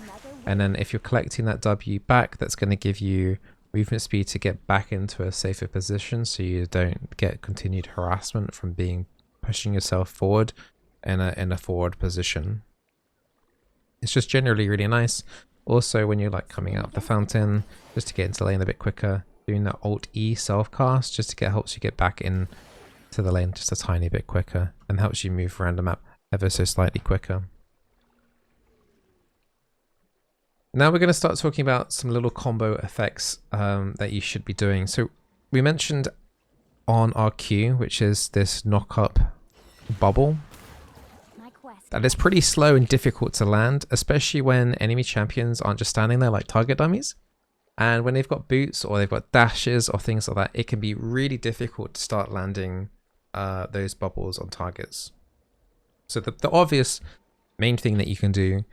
and then if you're collecting that W back, that's going to give you movement speed to get back into a safer position, so you don't get continued harassment from pushing yourself forward in a forward position. It's just generally really nice. Also, when you're like coming out of the fountain, just to get into the lane a bit quicker, doing that Alt E self cast just to helps you get back in to the lane just a tiny bit quicker, and helps you move around the map ever so slightly quicker. Now we're going to start talking about some little combo effects that you should be doing. So we mentioned on our Q, which is this knock up bubble, that it's pretty slow and difficult to land, especially when enemy champions aren't just standing there like target dummies. And when they've got boots or they've got dashes or things like that, it can be really difficult to start landing those bubbles on targets. So the obvious main thing that you can do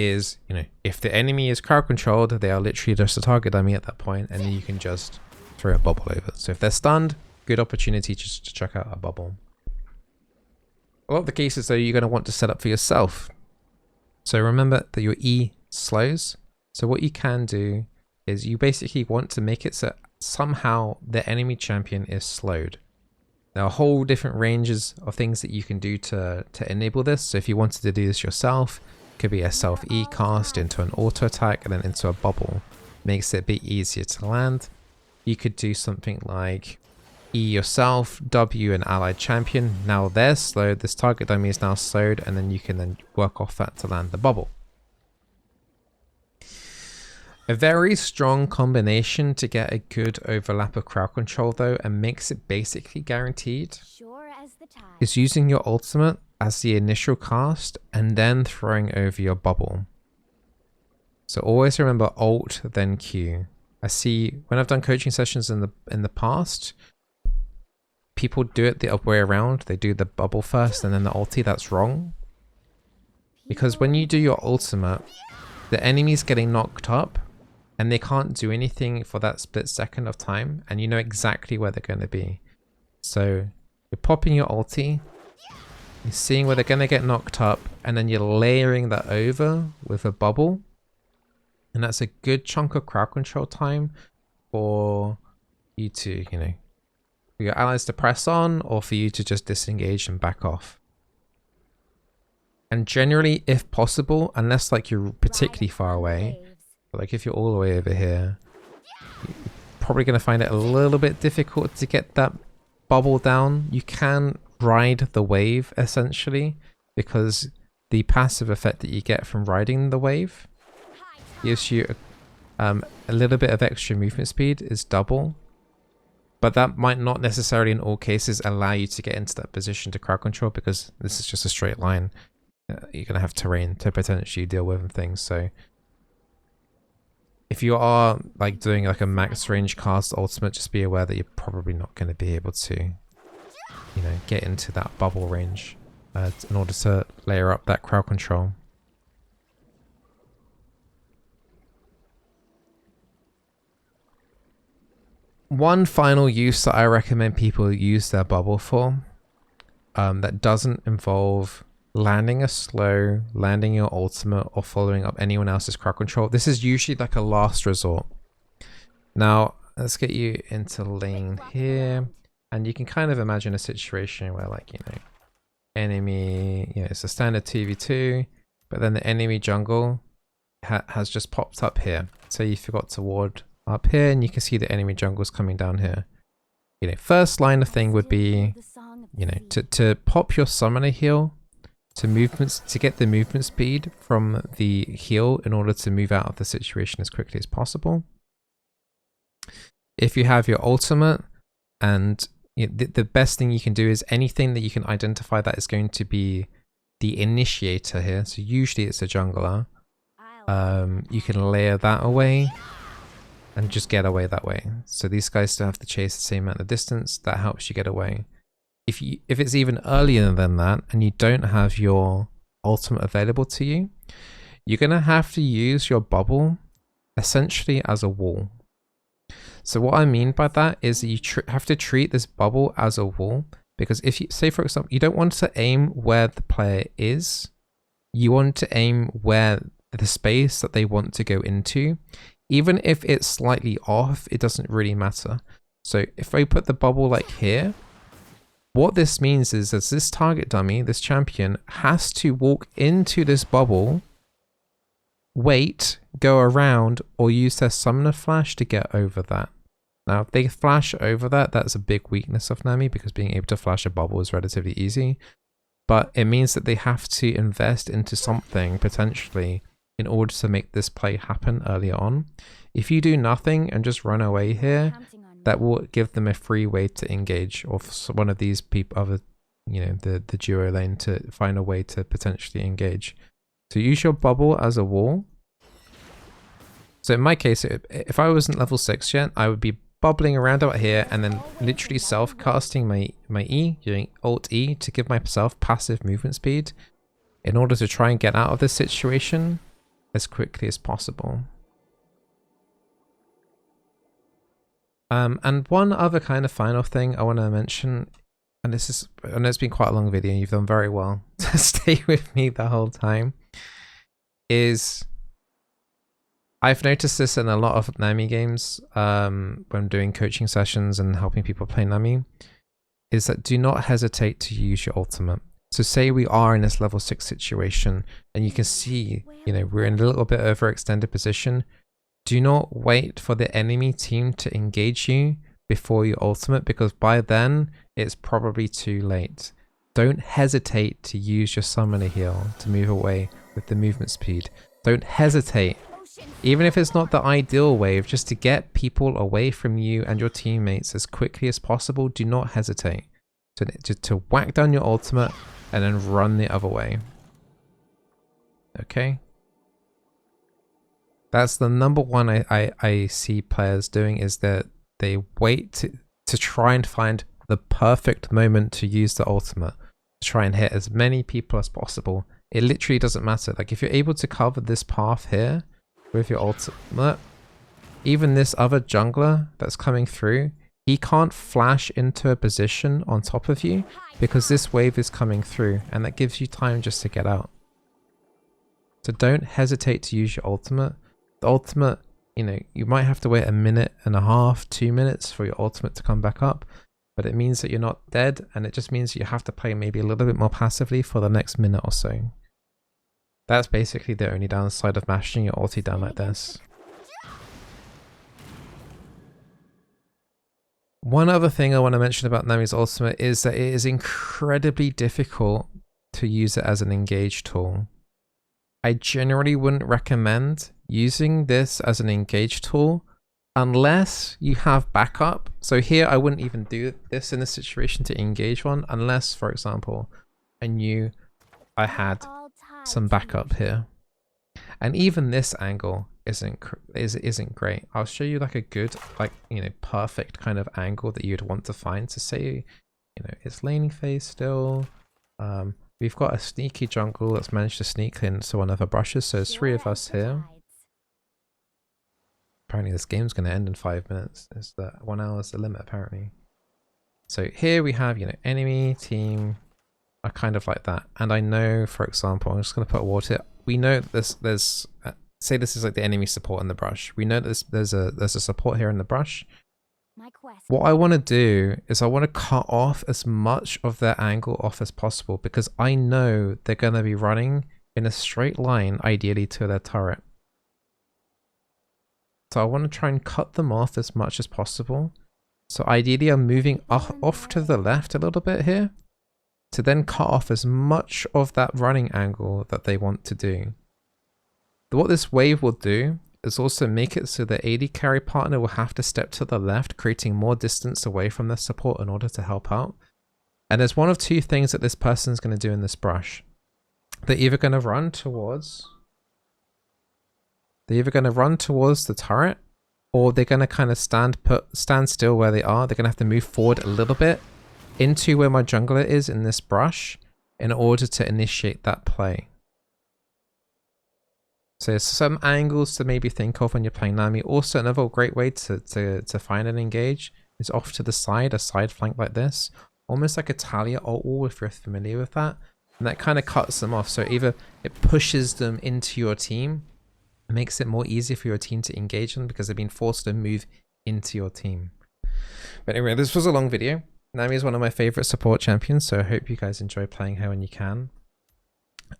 is, you know, if the enemy is crowd controlled, they are literally just a target dummy at that point, and then you can just throw a bubble over. So if they're stunned, good opportunity just to check out a bubble. A lot of the cases though, you're going to want to set up for yourself. So remember that your E slows. So what you can do is you basically want to make it so somehow the enemy champion is slowed. There are whole different ranges of things that you can do to enable this. So if you wanted to do this yourself, it could be a self E cast into an auto attack and then into a bubble. Makes it a bit easier to land. You could do something like E yourself, W an allied champion. Now they're slowed, this target dummy is now slowed, and then you can then work off that to land the bubble. A very strong combination to get a good overlap of crowd control though, and makes it basically guaranteed, Sure as the tide. is using your ultimate as the initial cast and then throwing over your bubble. So always remember Alt then Q. I see when I've done coaching sessions in the past, people do it the other way around. They do the bubble first and then the ulti. That's wrong. Because when you do your ultimate, the enemy's getting knocked up and they can't do anything for that split second of time, and you know exactly where they're going to be. So you're popping your ulti, you're seeing where they're going to get knocked up, and then you're layering that over with a bubble. And that's a good chunk of crowd control time for you to, you know, for your allies to press on or for you to just disengage and back off. And generally, if possible, unless like you're particularly far away, like if you're all the way over here, you're probably going to find it a little bit difficult to get that bubble down. You can ride the wave essentially, because the passive effect that you get from riding the wave gives you a little bit of extra movement speed, is double. But that might not necessarily in all cases allow you to get into that position to crowd control, because this is just a straight line. You're going to have terrain to potentially deal with and things. So if you are like doing like a max range cast ultimate, just be aware that you're probably not going to be able to, you know, get into that bubble range in order to layer up that crowd control. One final use that I recommend people use their bubble for, that doesn't involve landing a slow, landing your ultimate, or following up anyone else's crowd control. This is usually like a last resort. Now, let's get you into lane here, and you can kind of imagine a situation where, like, you know, enemy, you know, it's a standard 2v2, but then the enemy jungle has just popped up here. So you forgot to ward up here, and you can see the enemy jungle's coming down here. You know, first line of thing would be, you know, to pop your summoner heal to get the movement speed from the heal in order to move out of the situation as quickly as possible. If you have your ultimate, and you know, the best thing you can do is anything that you can identify that is going to be the initiator here. So usually it's a jungler. You can layer that away and just get away that way. So these guys still have to chase the same amount of distance. That helps you get away. If it's even earlier than that and you don't have your ultimate available to you, you're going to have to use your bubble essentially as a wall. So what I mean by that is that you have to treat this bubble as a wall, because if you say, for example, you don't want to aim where the player is, you want to aim where the space that they want to go into. Even if it's slightly off, it doesn't really matter. So if I put the bubble like here, what this means is that this target dummy, this champion, has to walk into this bubble, wait, go around, or use their summoner flash to get over that. Now, if they flash over that, that's a big weakness of Nami, because being able to flash a bubble is relatively easy. But it means that they have to invest into something, potentially, in order to make this play happen earlier on. If you do nothing and just run away here, that will give them a free way to engage, or one of these people, other, you know, the duo lane, to find a way to potentially engage. So use your bubble as a wall. So in my case, if I wasn't level 6 yet, I would be bubbling around out here and then literally self-casting my E, doing Alt E to give myself passive movement speed in order to try and get out of this situation. as quickly as possible. And one other kind of final thing I want to mention, and this is, I know it's been quite a long video, you've done very well to stay with me the whole time, is I've noticed this in a lot of Nami games when doing coaching sessions and helping people play Nami, is that do not hesitate to use your ultimate. So say we are in this level 6 situation and you can see, you know, we're in a little bit overextended position. Do not wait for the enemy team to engage you before your ultimate, because by then it's probably too late. Don't hesitate to use your summoner heal to move away with the movement speed. Don't hesitate, even if it's not the ideal wave, just to get people away from you and your teammates as quickly as possible. Do not hesitate to whack down your ultimate and then run the other way. Okay? That's the number one I see players doing, is that they wait to try and find the perfect moment to use the ultimate, to try and hit as many people as possible. It literally doesn't matter. Like if you're able to cover this path here with your ultimate, even this other jungler that's coming through, he can't flash into a position on top of you because this wave is coming through, and that gives you time just to get out. So don't hesitate to use your ultimate. The ultimate, you know, you might have to wait a minute and a half, 2 minutes for your ultimate to come back up, but it means that you're not dead, and it just means you have to play maybe a little bit more passively for the next minute or so. That's basically the only downside of mashing your ulti down like this. One other thing I want to mention about Nami's ultimate is that it is incredibly difficult to use it as an engage tool. I generally wouldn't recommend using this as an engage tool unless you have backup. So here I wouldn't even do this in this situation to engage one, unless, for example, I knew I had some backup here. And even this angle isn't great. I'll show you like a good, like, you know, perfect kind of angle that you'd want to find to say, you know, it's laning phase still. We've got a sneaky jungle that's managed to sneak into one of our brushes, so there's 3 of us here. Apparently this game's going to end in 5 minutes. It's the 1 hour is the limit apparently. So here we have, you know, enemy team are kind of like that. And I know, for example, I'm just going to put a water. We know there's say this is like the enemy support in the brush. We know there's a support here in the brush. What I want to do is I want to cut off as much of their angle off as possible, because I know they're going to be running in a straight line, ideally to their turret. So I want to try and cut them off as much as possible. So ideally I'm moving off to the left a little bit here to then cut off as much of that running angle that they want to do. What this wave will do is also make it so the AD carry partner will have to step to the left, creating more distance away from their support in order to help out. And there's one of two things that this person's going to do in this brush. They're either going to run towards the turret, or they're going to kind of stand still where they are. They're going to have to move forward a little bit into where my jungler is in this brush in order to initiate that play. So there's some angles to maybe think of when you're playing Nami. Also, another great way to find an engage is off to the side, a side flank like this. Almost like a Talia ult, if you're familiar with that. And that kind of cuts them off. So either it pushes them into your team, it makes it more easy for your team to engage them because they've been forced to move into your team. But anyway, this was a long video. Nami is one of my favorite support champions, so I hope you guys enjoy playing her when you can.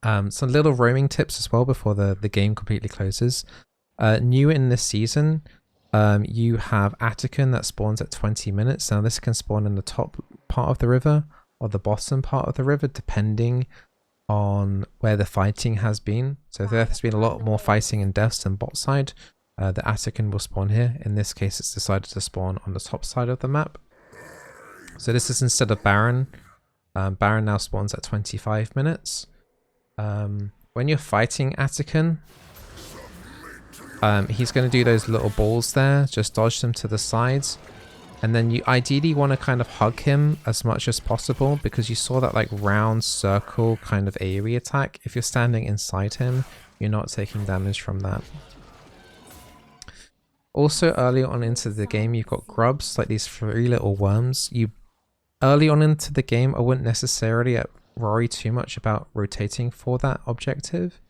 Some little roaming tips as well before the game completely closes. New in this season, you have Attican that spawns at 20 minutes. Now this can spawn in the top part of the river or the bottom part of the river, depending on where the fighting has been. So if there's been a lot more fighting in devs than bot side, the Attican will spawn here. In this case, it's decided to spawn on the top side of the map. So this is instead of Baron. Baron now spawns at 25 minutes. When you're fighting Attican, he's going to do those little balls there, just dodge them to the sides, and then you ideally want to kind of hug him as much as possible, because you saw that like round circle kind of AoE attack. If you're standing inside him, you're not taking damage from that. Also, early on into the game, you've got grubs, like these 3 little worms. Early on into the game, I wouldn't necessarily worry too much about rotating for that objective.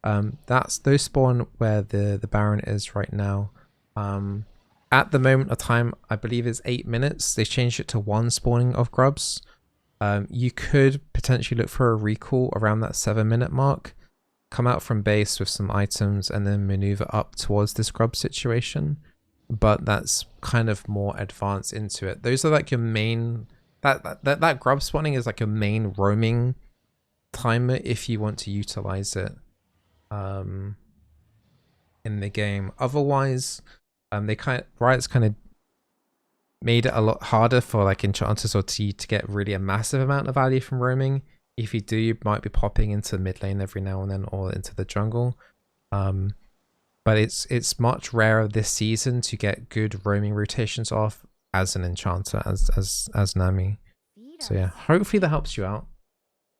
Those spawn where the Baron is right now. At the moment of time, I believe it's 8 minutes. They changed it to 1 spawning of grubs. You could potentially look for a recall around that 7-minute mark, come out from base with some items, and then maneuver up towards this grub situation. But that's kind of more advanced into it. Those are like your main... That grub spawning is like a main roaming timer if you want to utilize it in the game. Otherwise, Riot's kind of made it a lot harder for like enchanters or T to get really a massive amount of value from roaming. If you do, you might be popping into mid lane every now and then, or into the jungle. But it's much rarer this season to get good roaming rotations off as an enchanter, as Nami. So yeah, hopefully that helps you out.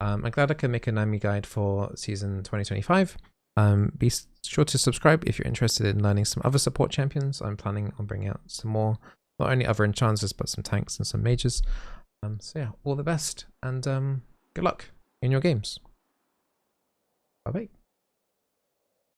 I'm glad I can make a Nami guide for season 2025. Be sure to subscribe if you're interested in learning some other support champions. I'm planning on bringing out some more, not only other enchanters, but some tanks and some mages. So yeah, all the best, and good luck in your games. Bye bye.